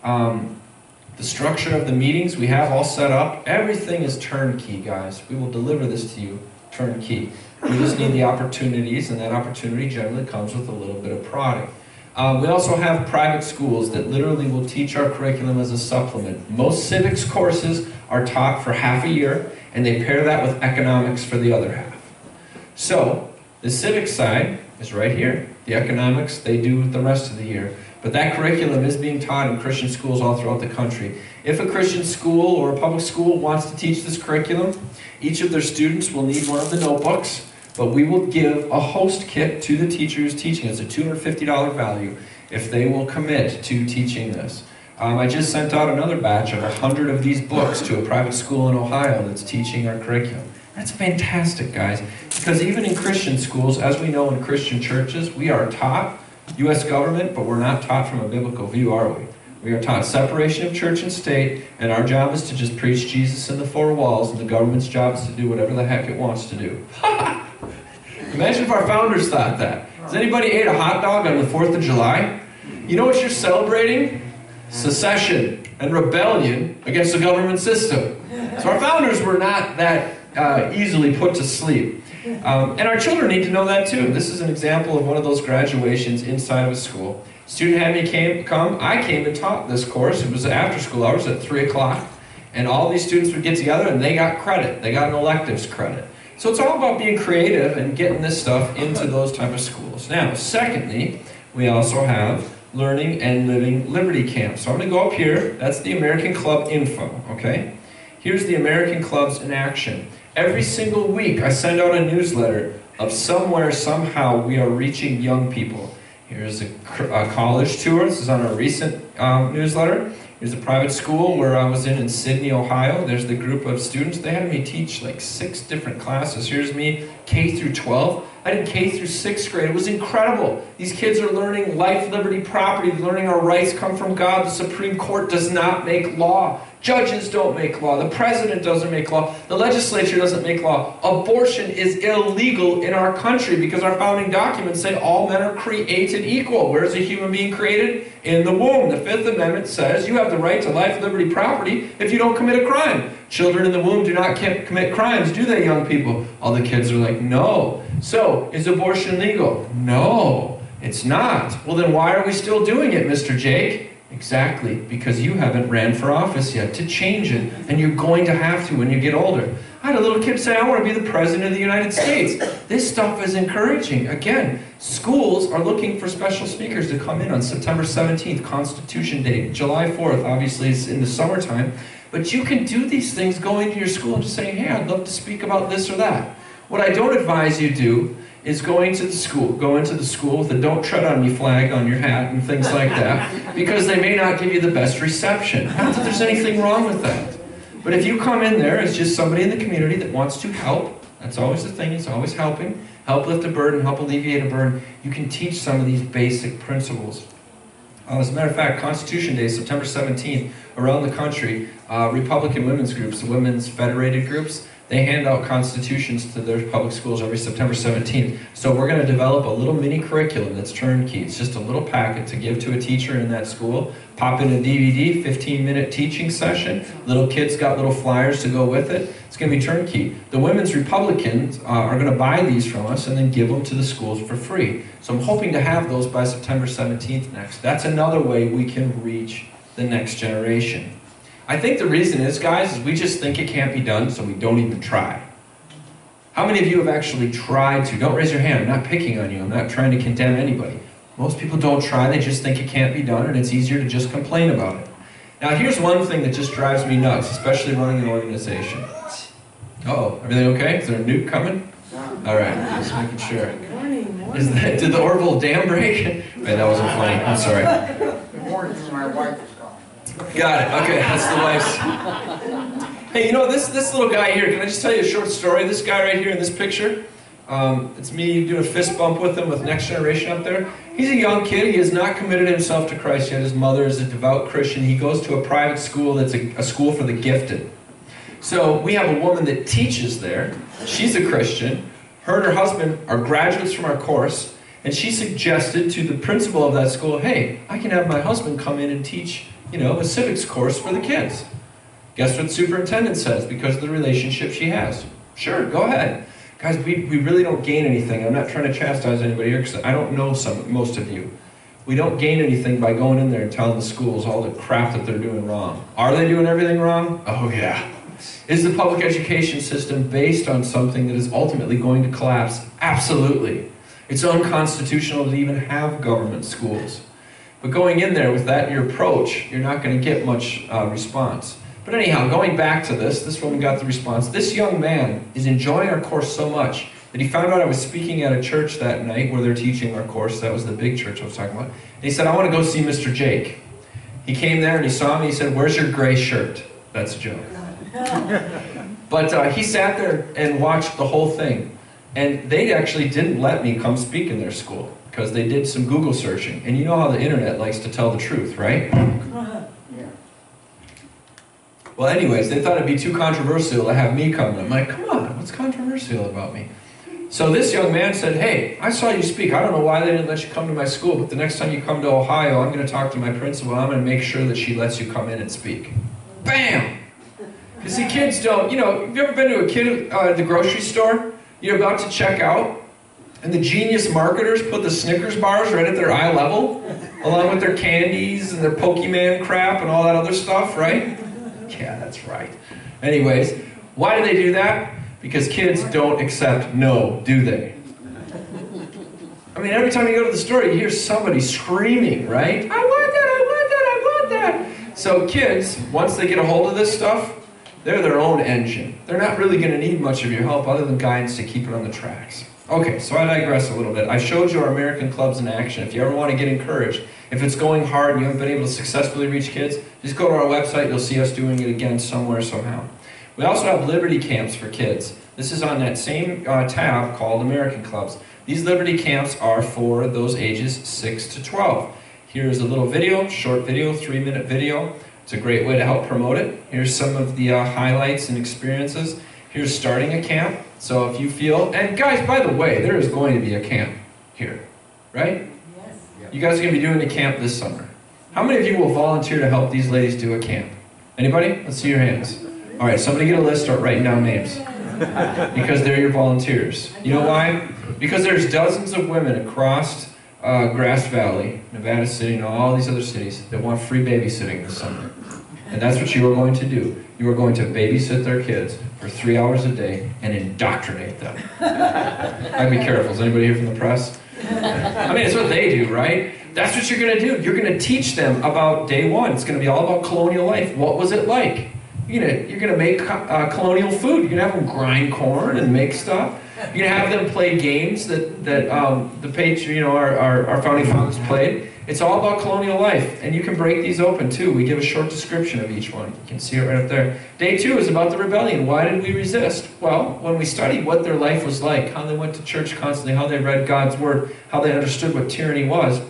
Speaker 4: The structure of the meetings we have all set up. Everything is turnkey, guys. We will deliver this to you turnkey. We just need the opportunities, and that opportunity generally comes with a little bit of prodding. We also have private schools that literally will teach our curriculum as a supplement. Most civics courses are taught for half a year, and they pair that with economics for the other half. So, the civics side is right here. The economics, they do the rest of the year. But that curriculum is being taught in Christian schools all throughout the country. If a Christian school or a public school wants to teach this curriculum, each of their students will need one of the notebooks, but we will give a host kit to the teacher who's teaching. It's a $250 value if they will commit to teaching this. I just sent out another batch of 100 of these books to a private school in Ohio that's teaching our curriculum. That's fantastic, guys, because even in Christian schools, as we know in Christian churches, we are taught U.S. government, but we're not taught from a biblical view, are we? We are taught separation of church and state, and our job is to just preach Jesus in the four walls, and the government's job is to do whatever the heck it wants to do. Imagine if our founders thought that. Has anybody ate a hot dog on the 4th of July? You know what you're celebrating? Secession and rebellion against the government system. So our founders were not that easily put to sleep. And our children need to know that too. This is an example of one of those graduations inside of a school. Student had me come. I came and taught this course. It was after school hours at 3 o'clock. And all these students would get together and they got credit. They got an electives credit. So it's all about being creative and getting this stuff into those type of schools. Now, secondly, we also have Learning and Living Liberty Camp. So I'm going to go up here. That's the American Club info, okay? Here's the American Clubs in action. Every single week, I send out a newsletter of somewhere, somehow, we are reaching young people. Here's a college tour. This is on a recent newsletter. Here's a private school where I was in Sydney, Ohio. There's the group of students. They had me teach like 6 different classes. Here's me, K through 12. I did K through 6th grade. It was incredible. These kids are learning life, liberty, property, learning our rights come from God. The Supreme Court does not make law. Judges don't make law. The president doesn't make law. The legislature doesn't make law. Abortion is illegal in our country because our founding documents say all men are created equal. Where is a human being created? In the womb. The 5th Amendment says you have the right to life, liberty, property if you don't commit a crime. Children in the womb do not commit crimes, do they, young people? All the kids are like, no. So, is abortion legal? No, it's not. Well, then why are we still doing it, Mr. Jake? Exactly, because you haven't ran for office yet to change it, and you're going to have to when you get older. I had a little kid say, I want to be the President of the United States. This stuff is encouraging. Again, schools are looking for special speakers to come in on September 17th, Constitution Day. July 4th, obviously, is in the summertime. But you can do these things going to your school and just saying, hey, I'd love to speak about this or that. What I don't advise you do is go into the school with a don't tread on me flag on your hat and things like that, because they may not give you the best reception. Not that there's anything wrong with that. But if you come in there as just somebody in the community that wants to help, that's always the thing, it's always helping, help lift a burden, help alleviate a burden, you can teach some of these basic principles. As a matter of fact, Constitution Day, September 17th, around the country, Republican women's groups, the women's federated groups, they hand out constitutions to their public schools every September 17th. So we're going to develop a little mini curriculum that's turnkey. It's just a little packet to give to a teacher in that school. Pop in a DVD, 15-minute teaching session. Little kids got little flyers to go with it. It's going to be turnkey. The women's Republicans are going to buy these from us and then give them to the schools for free. So I'm hoping to have those by September 17th next. That's another way we can reach the next generation. I think the reason is, guys, is we just think it can't be done, so we don't even try. How many of you have actually tried to? Don't raise your hand. I'm not picking on you. I'm not trying to condemn anybody. Most people don't try. They just think it can't be done, and it's easier to just complain about it. Now, here's one thing that just drives me nuts, especially running an organization. Uh-oh. Everything okay? Is there a nuke coming? All right. Just making sure. Did the Orville dam break? Right, that wasn't funny. I'm sorry.
Speaker 13: Good morning. My wife is calling.
Speaker 4: Got it. Okay, that's the wife's. Hey, you know, this little guy here, can I just tell you a short story? This guy right here in this picture, it's me doing a fist bump with him with Next Generation up there. He's a young kid. He has not committed himself to Christ yet. His mother is a devout Christian. He goes to a private school that's a school for the gifted. So we have a woman that teaches there. She's a Christian. Her and her husband are graduates from our course. And she suggested to the principal of that school, hey, I can have my husband come in and teach, you know, a civics course for the kids. Guess what the superintendent says because of the relationship she has? Sure, go ahead. Guys, we really don't gain anything. I'm not trying to chastise anybody here because I don't know most of you. We don't gain anything by going in there and telling the schools all the crap that they're doing wrong. Are they doing everything wrong? Oh yeah. Is the public education system based on something that is ultimately going to collapse? Absolutely. It's unconstitutional to even have government schools. But going in there with that in your approach, you're not going to get much response. But anyhow, going back to this woman got the response. This young man is enjoying our course so much that he found out I was speaking at a church that night where they're teaching our course. That was the big church I was talking about. And he said, I want to go see Mr. Jake. He came there and he saw me. He said, where's your gray shirt? That's a joke. But he sat there and watched the whole thing. And they actually didn't let me come speak in their school because they did some Google searching. And you know how the internet likes to tell the truth, right? Well, anyways, they thought it'd be too controversial to have me come. I'm like, come on, what's controversial about me? So this young man said, hey, I saw you speak. I don't know why they didn't let you come to my school, but the next time you come to Ohio, I'm going to talk to my principal. I'm going to make sure that she lets you come in and speak. Bam! Because the kids don't, you know, have you ever been to a kid at the grocery store? You're about to check out, and the genius marketers put the Snickers bars right at their eye level, along with their candies and their Pokemon crap and all that other stuff, right? Yeah, that's right. Anyways, why do they do that? Because kids don't accept no, do they? I mean, every time you go to the store, you hear somebody screaming, right? I want that, I want that, I want that. So kids, once they get a hold of this stuff, they're their own engine. They're not really going to need much of your help other than guidance to keep it on the tracks. Okay, so I digress a little bit. I showed you our American clubs in action. If you ever want to get encouraged, if it's going hard and you haven't been able to successfully reach kids, just go to our website. You'll see us doing it again somewhere, somehow. We also have Liberty Camps for kids. This is on that same tab called American Clubs. These Liberty Camps are for those ages 6 to 12. Here's a little video, short video, 3-minute video. It's a great way to help promote it. Here's some of the highlights and experiences. Here's starting a camp. So if you feel, and guys, by the way, there is going to be a camp here, right? Yes. You guys are going to be doing a camp this summer. How many of you will volunteer to help these ladies do a camp? Anybody? Let's see your hands. All right, somebody get a list, start writing down names. Because they're your volunteers. You know why? Because there's dozens of women across Grass Valley, Nevada City, and all these other cities that want free babysitting this summer. And that's what you are going to do. You are going to babysit their kids for 3 hours a day and indoctrinate them. I'd be careful. Is anybody here from the press? I mean, it's what they do, right? That's what you're going to do. You're going to teach them about day one. It's going to be all about colonial life. What was it like? You're going to make colonial food. You're going to have them grind corn and make stuff. You're going to have them play games that our founding fathers played. It's all about colonial life, and you can break these open too. We give a short description of each one. You can see it right up there. Day 2 is about the rebellion. Why did we resist? Well, when we studied what their life was like, how they went to church constantly, how they read God's word, how they understood what tyranny was,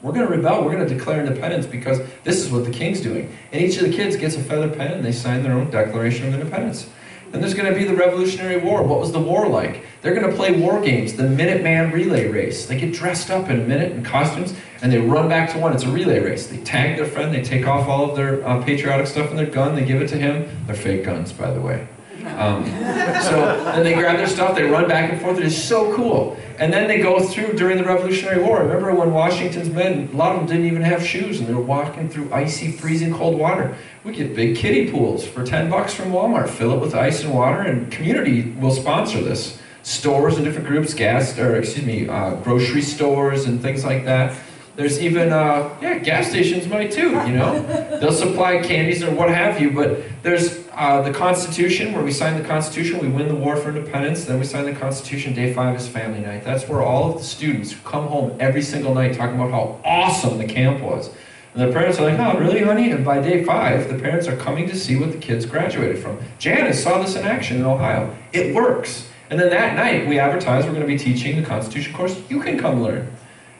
Speaker 4: we're going to rebel. We're going to declare independence because this is what the king's doing. And each of the kids gets a feather pen, and they sign their own Declaration of Independence. Then there's going to be the Revolutionary War. What was the war like? They're going to play war games, the Minuteman relay race. They get dressed up in a minute in costumes, and they run back to one. It's a relay race. They tag their friend. They take off all of their patriotic stuff in their gun. They give it to him. They're fake guns, by the way. So then they grab their stuff. They run back and forth. It is so cool. And then they go through during the Revolutionary War. Remember when Washington's men, a lot of them didn't even have shoes, and they were walking through icy, freezing cold water. We get big kiddie pools for $10 from Walmart. Fill it with ice and water, and community will sponsor this. Stores and different groups, grocery stores and things like that. There's even, gas stations might too, They'll supply candies or what have you, but there's the Constitution, where we sign the Constitution, we win the war for independence, then we sign the Constitution. Day 5 is family night. That's where all of the students come home every single night talking about how awesome the camp was. And the parents are like, oh, really, honey? And by day 5, the parents are coming to see what the kids graduated from. Janice saw this in action in Ohio. It works. And then that night, we advertise we're going to be teaching the Constitution course. You can come learn.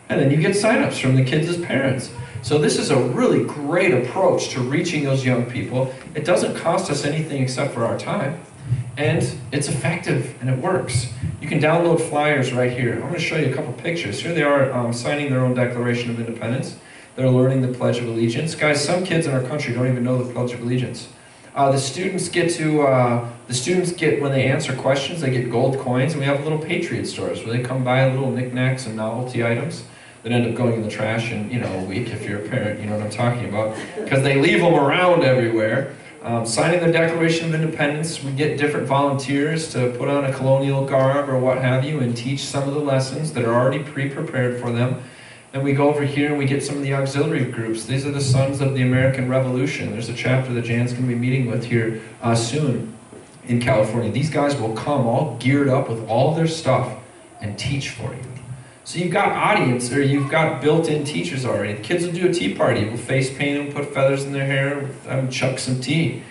Speaker 4: And then you get sign-ups from the kids as parents. So this is a really great approach to reaching those young people. It doesn't cost us anything except for our time. And it's effective, and it works. You can download flyers right here. I'm going to show you a couple pictures. Here they are signing their own Declaration of Independence. They're learning the Pledge of Allegiance. Guys, some kids in our country don't even know the Pledge of Allegiance. The students get, when they answer questions, they get gold coins, and we have little Patriot stores where they come buy little knickknacks and novelty items that end up going in the trash in, a week if you're a parent, you know what I'm talking about, because they leave them around everywhere. Signing the Declaration of Independence, we get different volunteers to put on a colonial garb or what have you and teach some of the lessons that are already pre-prepared for them. Then we go over here and we get some of the auxiliary groups. These are the Sons of the American Revolution. There's a chapter that Jan's going to be meeting with here soon in California. These guys will come all geared up with all their stuff and teach for you. So you've got audience, or you've got built-in teachers already. The kids will do a tea party. We'll face paint them, put feathers in their hair, chuck some tea.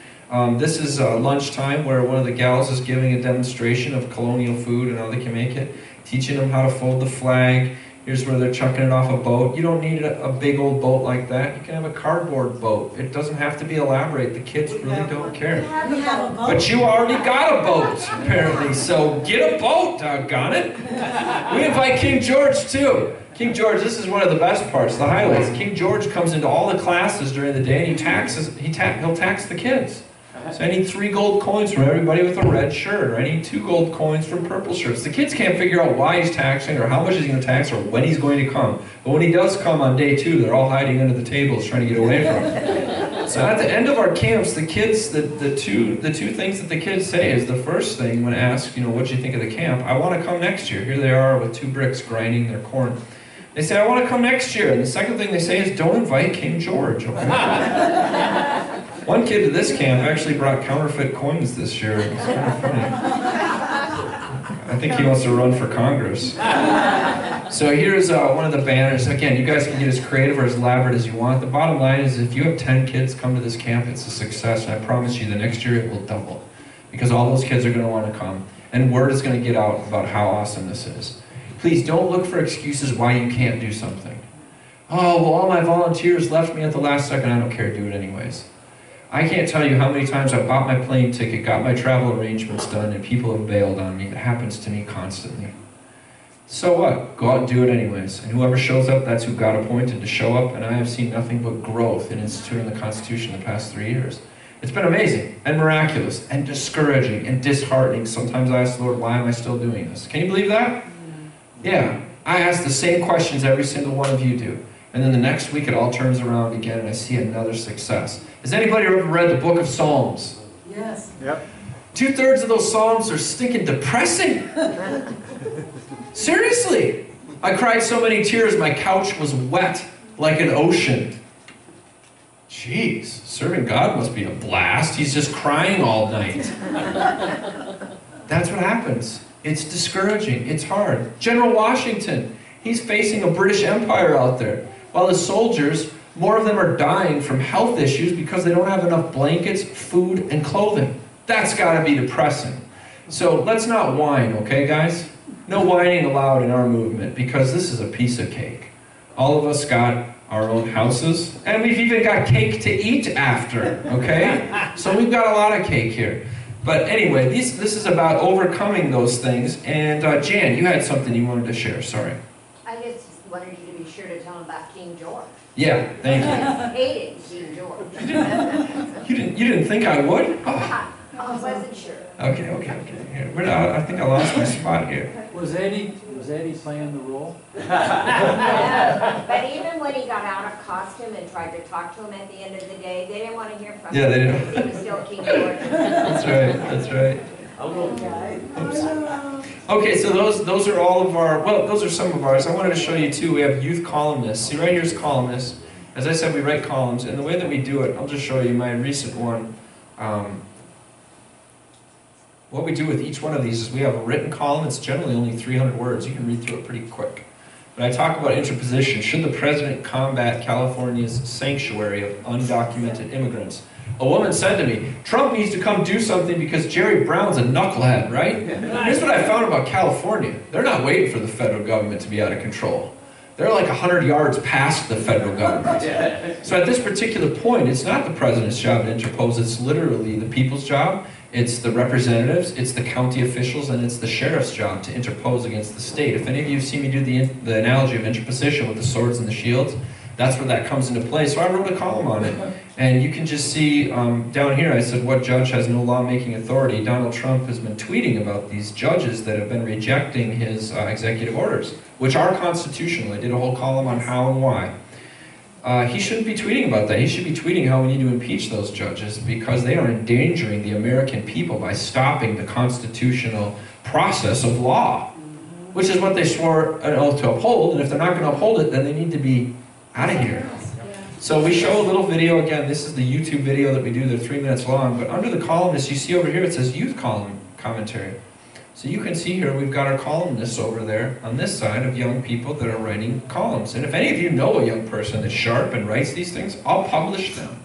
Speaker 4: This is lunchtime where one of the gals is giving a demonstration of colonial food and how they can make it, teaching them how to fold the flag. Here's where they're chucking it off a boat. You don't need a big old boat like that. You can have a cardboard boat. It doesn't have to be elaborate. The kids really don't care. But you already got a boat, apparently. So get a boat, doggone it. We invite King George, too. King George, this is one of the best parts, the highlights. King George comes into all the classes during the day and he'll tax the kids. So I need 3 gold coins from everybody with a red shirt, or I need 2 gold coins from purple shirts. The kids can't figure out why he's taxing, or how much he's going to tax, or when he's going to come. But when he does come on day 2, they're all hiding under the tables trying to get away from him. So at the end of our camps, the kids, the two things that the kids say is, the first thing when asked, what do you think of the camp? I want to come next year. Here they are with 2 bricks grinding their corn. They say, I want to come next year. And the second thing they say is, don't invite King George. Okay? One kid to this camp actually brought counterfeit coins this year. It's kind of funny. I think he wants to run for Congress. So here's one of the banners. Again, you guys can get as creative or as elaborate as you want. The bottom line is, if you have 10 kids come to this camp, it's a success. And I promise you, the next year it will double. Because all those kids are going to want to come. And word is going to get out about how awesome this is. Please don't look for excuses why you can't do something. Oh, well, all my volunteers left me at the last second. I don't care. Do it anyways. I can't tell you how many times I bought my plane ticket, got my travel arrangements done, and people have bailed on me. It happens to me constantly. So what? Go out and do it anyways. And whoever shows up, that's who God appointed to show up, and I have seen nothing but growth in instituting the Constitution the past 3 years. It's been amazing, and miraculous, and discouraging, and disheartening. Sometimes I ask the Lord, why am I still doing this? Can you believe that? Yeah. I ask the same questions every single one of you do. And then the next week it all turns around again and I see another success. Has anybody ever read the book of Psalms?
Speaker 9: Yes.
Speaker 10: Yep.
Speaker 4: 2/3 of those Psalms are stinking depressing. Seriously. I cried so many tears my couch was wet like an ocean. Jeez, serving God must be a blast. He's just crying all night. That's what happens. It's discouraging. It's hard. General Washington, he's facing a British Empire out there. While the soldiers, more of them are dying from health issues because they don't have enough blankets, food, and clothing. That's got to be depressing. So let's not whine, okay, guys? No whining allowed in our movement because this is a piece of cake. All of us got our own houses, and we've even got cake to eat after, okay? So we've got a lot of cake here. But anyway, this is about overcoming those things. And Jan, you had something you wanted to share, sorry.
Speaker 3: I just wanted you to be sure to tell him about King George.
Speaker 4: Yeah, thank
Speaker 3: you. Hated King George.
Speaker 4: You didn't think I would? Oh.
Speaker 3: I wasn't sure.
Speaker 4: Okay. Here, I think I lost my spot here.
Speaker 7: Was Eddie playing the role?
Speaker 3: Yeah, but even when he got out of costume and tried to talk to him at the end of the day, they didn't want to hear from him.
Speaker 4: Yeah, they didn't.
Speaker 3: He was still King George.
Speaker 4: That's right. Okay, so those are all of our, well, those are some of ours. I wanted to show you too, we have youth columnists. See, right here's columnists. As I said, we write columns, and the way that we do it, I'll just show you my recent one. What we do with each one of these is we have a written column. It's generally only 300 words. You can read through it pretty quick. When I talk about interposition, should the president combat California's sanctuary of undocumented immigrants? A woman said to me, Trump needs to come do something because Jerry Brown's a knucklehead, right? Here's what I found about California. They're not waiting for the federal government to be out of control. They're like 100 yards past the federal government. So at this particular point, it's not the president's job to interpose, it's literally the people's job. It's the representatives, it's the county officials, and it's the sheriff's job to interpose against the state. If any of you have seen me do the analogy of interposition with the swords and the shields, that's where that comes into play. So I wrote a column on it. And you can just see down here, I said, what judge has no lawmaking authority? Donald Trump has been tweeting about these judges that have been rejecting his executive orders, which are constitutional. I did a whole column on how and why. He shouldn't be tweeting about that. He should be tweeting how we need to impeach those judges because they are endangering the American people by stopping the constitutional process of law, which is what they swore an oath to uphold. And if they're not going to uphold it, then they need to be out of here. So we show a little video. Again, this is the YouTube video that we do. They're 3 minutes long. But under the columnist, you see over here, it says youth column commentary. So you can see here, we've got our columnists over there on this side of young people that are writing columns. And if any of you know a young person that's sharp and writes these things, I'll publish them.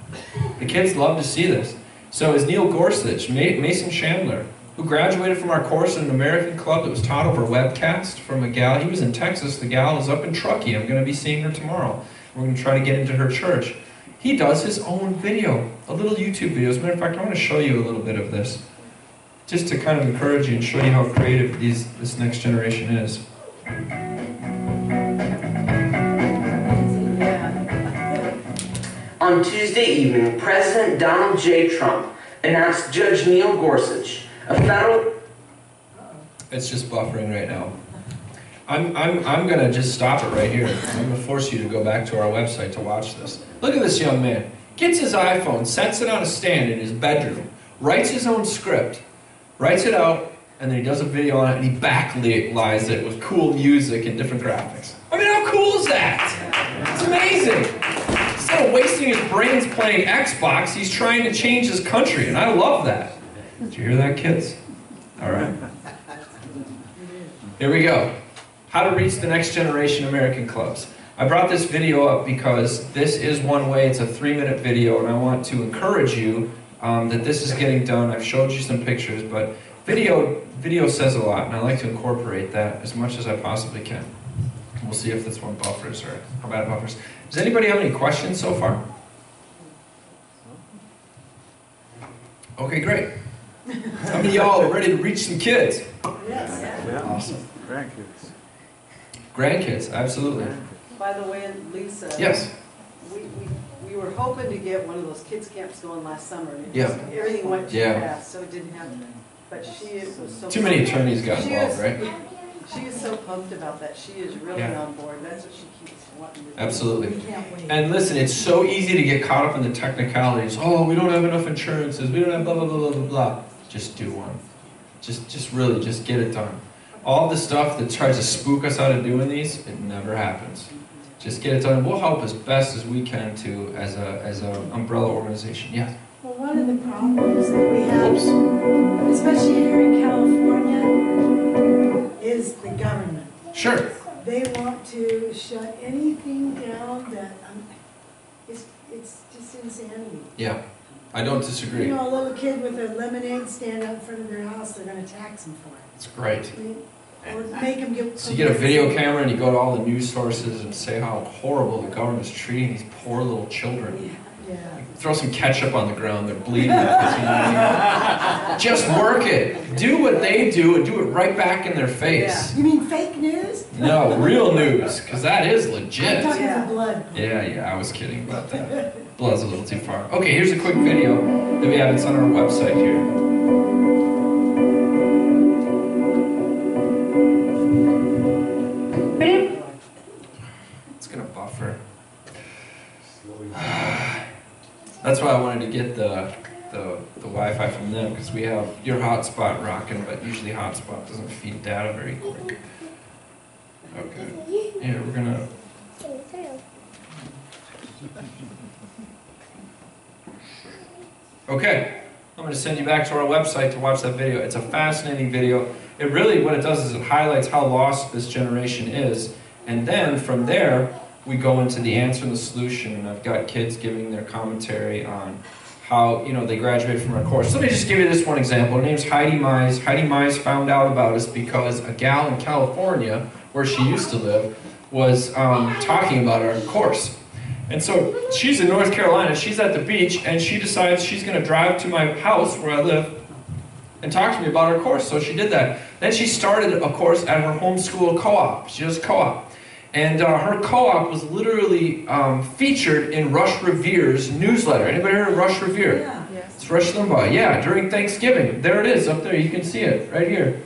Speaker 4: The kids love to see this. So is Neil Gorsuch, Mason Chandler, who graduated from our course in an American club that was taught over webcast from a gal. He was in Texas. The gal is up in Truckee. I'm going to be seeing her tomorrow. We're going to try to get into her church. He does his own video, a little YouTube video. As a matter of fact, I want to show you a little bit of this, just to kind of encourage you and show you how creative this next generation is.
Speaker 13: On Tuesday evening, President Donald J. Trump announced Judge Neil Gorsuch, a federal...
Speaker 4: It's just buffering right now. I'm going to just stop it right here. I'm going to force you to go back to our website to watch this. Look at this young man. Gets his iPhone, sets it on a stand in his bedroom, writes his own script, writes it out, and then he does a video on it, and he backlights it with cool music and different graphics. I mean, how cool is that? It's amazing. Instead of wasting his brains playing Xbox, he's trying to change his country, and I love that. Did you hear that, kids? All right. Here we go. How to reach the next generation American clubs. I brought this video up because this is one way. It's a 3-minute video, and I want to encourage you that this is getting done. I've showed you some pictures, but video says a lot, and I like to incorporate that as much as I possibly can. We'll see if this one buffers or how bad it buffers. Does anybody have any questions so far? Okay, great. How many of y'all are ready to reach some kids?
Speaker 9: Yes.
Speaker 6: Yeah.
Speaker 4: Awesome.
Speaker 6: Grandkids.
Speaker 4: Grandkids, absolutely.
Speaker 14: By the way, Lisa.
Speaker 4: Yes.
Speaker 14: We were hoping to get one of those kids camps going last summer. And everything went too fast, so it didn't happen. But she was so
Speaker 4: too many attorneys got involved, right?
Speaker 14: She is so pumped about that. She is really on board. That's what she keeps wanting to do.
Speaker 4: Absolutely.
Speaker 14: We can't wait.
Speaker 4: And listen, it's so easy to get caught up in the technicalities. Oh, we don't have enough insurances. We don't have blah, blah, blah, blah, blah, blah. Just do one. Just really, just get it done. All the stuff that tries to spook us out of doing these, it never happens. Just get it done. We'll help as best as we can to as an umbrella organization. Yeah.
Speaker 9: Well, one of the problems that we have, especially here in California, is the government.
Speaker 4: Sure.
Speaker 9: They want to shut anything down that, it's just insanity.
Speaker 4: Yeah, I don't disagree.
Speaker 9: You know, a little kid with a lemonade stand out in front of their house, they're going to tax them for it.
Speaker 4: It's great.
Speaker 9: Or make them give...
Speaker 4: So you get a video camera and you go to all the news sources and say how horrible the government's treating these poor little children.
Speaker 9: Yeah.
Speaker 4: Throw some ketchup on the ground, they're bleeding. Just work it. Do what they do and do it right back in their face.
Speaker 9: You mean fake news?
Speaker 4: No, real news, because that is legit.
Speaker 9: I'm talking about blood.
Speaker 4: Yeah, I was kidding about that. Blood's a little too far. Okay, here's a quick video that we have. It's on our website here. It's gonna buffer. That's why I wanted to get the Wi-Fi from them, because we have your hotspot rocking, but usually hotspot doesn't feed data very quick. Okay. Yeah, we're gonna. Okay, I'm going to send you back to our website to watch that video. It's a fascinating video. It really, what it does is it highlights how lost this generation is, And then from there, we go into the answer and the solution, and I've got kids giving their commentary on how, you know, they graduate from our course. So let me just give you this one example. Her name's Heidi Mize. Heidi Mize found out about us because a gal in California, where she used to live, was talking about our course. And so she's in North Carolina, she's at the beach, and she decides she's going to drive to my house where I live and talk to me about our course. So she did that. Then she started a course at her homeschool co-op. She does co-op. And her co-op was literally featured in Rush Revere's newsletter. Anybody heard of Rush Revere?
Speaker 14: Yeah. Yes.
Speaker 4: It's Rush Limbaugh. Yeah, during Thanksgiving. There it is, up there. You can see it, right here.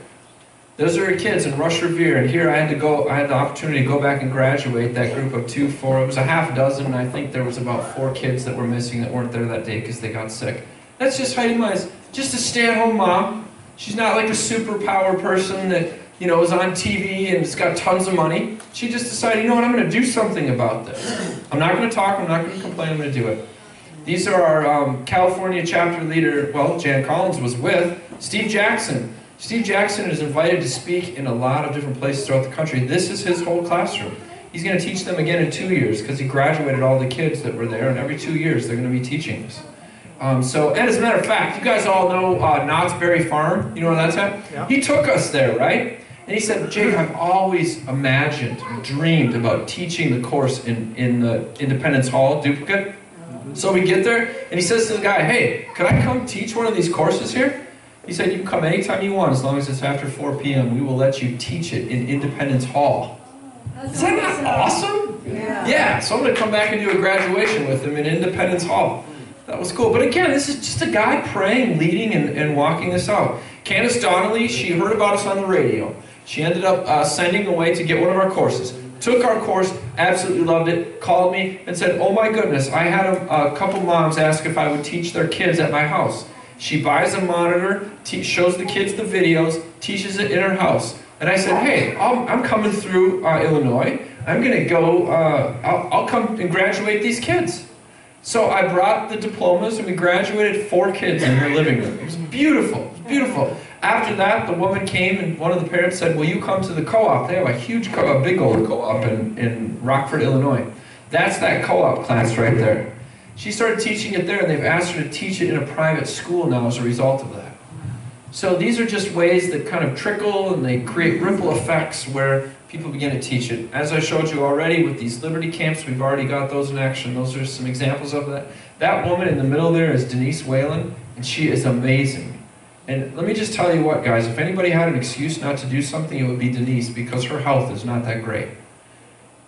Speaker 4: Those are her kids in Rush Revere. And here I had the opportunity to go back and graduate that group of 2, 4. It was a half dozen, and I think there was about 4 kids that were missing that weren't there that day because they got sick. That's just Heidi Mize. Just a stay-at-home mom. She's not like a superpower person that, you know, is on TV and has got tons of money. She just decided, you know what, I'm going to do something about this. I'm not going to talk, I'm not going to complain, I'm going to do it. These are our California chapter leader, well, Jan Collins was with, Steve Jackson. Steve Jackson is invited to speak in a lot of different places throughout the country. This is his whole classroom. He's going to teach them again in 2 years because he graduated all the kids that were there, and every 2 years they're going to be teaching this. And as a matter of fact, you guys all know Knott's Berry Farm. You know where that's at? Yeah. He took us there, right? And he said, Jake, I've always imagined, dreamed about teaching the course in the Independence Hall duplicate. So we get there, and he says to the guy, hey, could I come teach one of these courses here? He said, you can come anytime you want, as long as it's after 4 p.m. We will let you teach it in Independence Hall. Is that not awesome?
Speaker 14: Yeah.
Speaker 4: Yeah, so I'm going to come back and do a graduation with him in Independence Hall. That was cool. But again, this is just a guy praying, leading, and walking this out. Candace Donnelly, she heard about us on the radio. She ended up sending away to get one of our courses. Took our course, absolutely loved it, called me and said, oh my goodness, I had a couple moms ask if I would teach their kids at my house. She buys a monitor, shows the kids the videos, teaches it in her house. And I said, hey, I'm coming through Illinois. I'm going to go, I'll come and graduate these kids. So I brought the diplomas and we graduated 4 kids in her living room. It was beautiful, beautiful. After that, the woman came and one of the parents said, will you come to the co-op? They have a huge, a big old co-op in Rockford, Illinois. That's that co-op class right there. She started teaching it there, and they've asked her to teach it in a private school now as a result of that. So these are just ways that kind of trickle, and they create ripple effects where people begin to teach it. As I showed you already with these Liberty camps, we've already got those in action. Those are some examples of that. That woman in the middle there is Denise Whalen, and she is amazing. And let me just tell you what, guys, if anybody had an excuse not to do something, it would be Denise, because her health is not that great.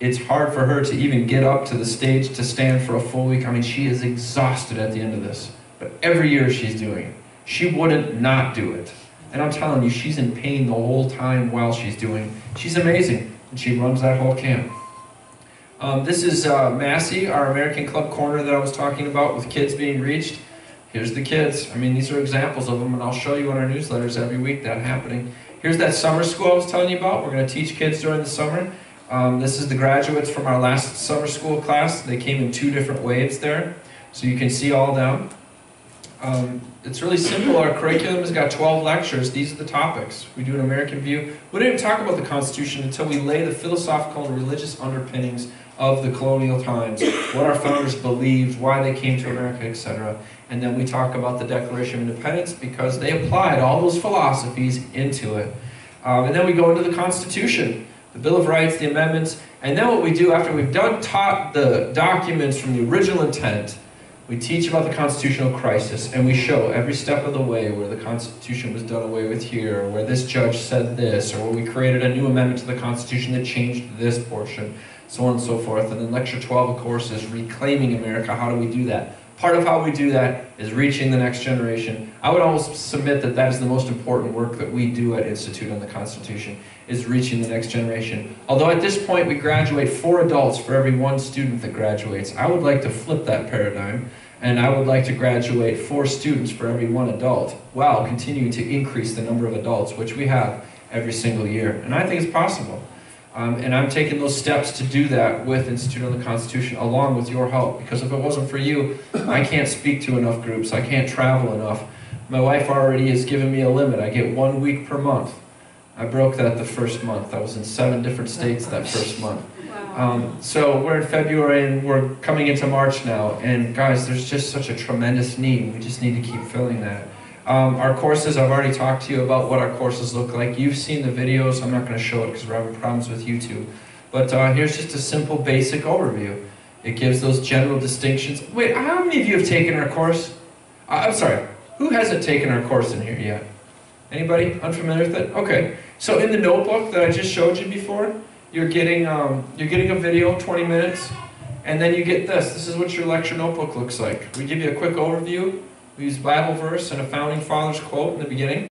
Speaker 4: It's hard for her to even get up to the stage to stand for a full week. I mean, she is exhausted at the end of this. But every year she's doing it. She wouldn't not do it. And I'm telling you, she's in pain the whole time while she's doing it. She's amazing, and she runs that whole camp. This is Massey, our American Club Corner that I was talking about with kids being reached. Here's the kids. I mean, these are examples of them, and I'll show you in our newsletters every week that happening. Here's that summer school I was telling you about. We're going to teach kids during the summer. This is the graduates from our last summer school class. They came in 2 different waves there, so you can see all of them. It's really simple. Our curriculum has got 12 lectures. These are the topics. We do an American view. We don't even talk about the Constitution until we lay the philosophical and religious underpinnings of the colonial times, what our founders believed, why they came to America, etc. And then we talk about the Declaration of Independence because they applied all those philosophies into it. And then we go into the Constitution, the Bill of Rights, the amendments, and then what we do after we've taught the documents from the original intent, we teach about the constitutional crisis, and we show every step of the way where the Constitution was done away with here, or where this judge said this, or where we created a new amendment to the Constitution that changed this portion, so on and so forth. And then Lecture 12, of course, is Reclaiming America. How do we do that? Part of how we do that is reaching the next generation. I would almost submit that that is the most important work that we do at Institute on the Constitution, is reaching the next generation. Although at this point we graduate 4 adults for every 1 student that graduates. I would like to flip that paradigm, and I would like to graduate 4 students for every 1 adult, while continuing to increase the number of adults, which we have every single year. And I think it's possible. And I'm taking those steps to do that with Institute on the Constitution, along with your help, because if it wasn't for you, I can't speak to enough groups, I can't travel enough. My wife already has given me a limit. I get 1 week per month. I broke that the first month. I was in 7 different states that first month. So we're in February and we're coming into March now, and guys, there's just such a tremendous need. We just need to keep filling that. Our courses, I've already talked to you about what our courses look like. You've seen the videos. I'm not going to show it because we're having problems with YouTube. But here's just a simple basic overview. It gives those general distinctions. Wait, how many of you have taken our course? I'm sorry, who hasn't taken our course in here yet? Anybody unfamiliar with it? Okay, so in the notebook that I just showed you before, you're getting a video, 20 minutes, and then you get this. This is what your lecture notebook looks like. We give you a quick overview. We use Bible verse and a founding father's quote in the beginning.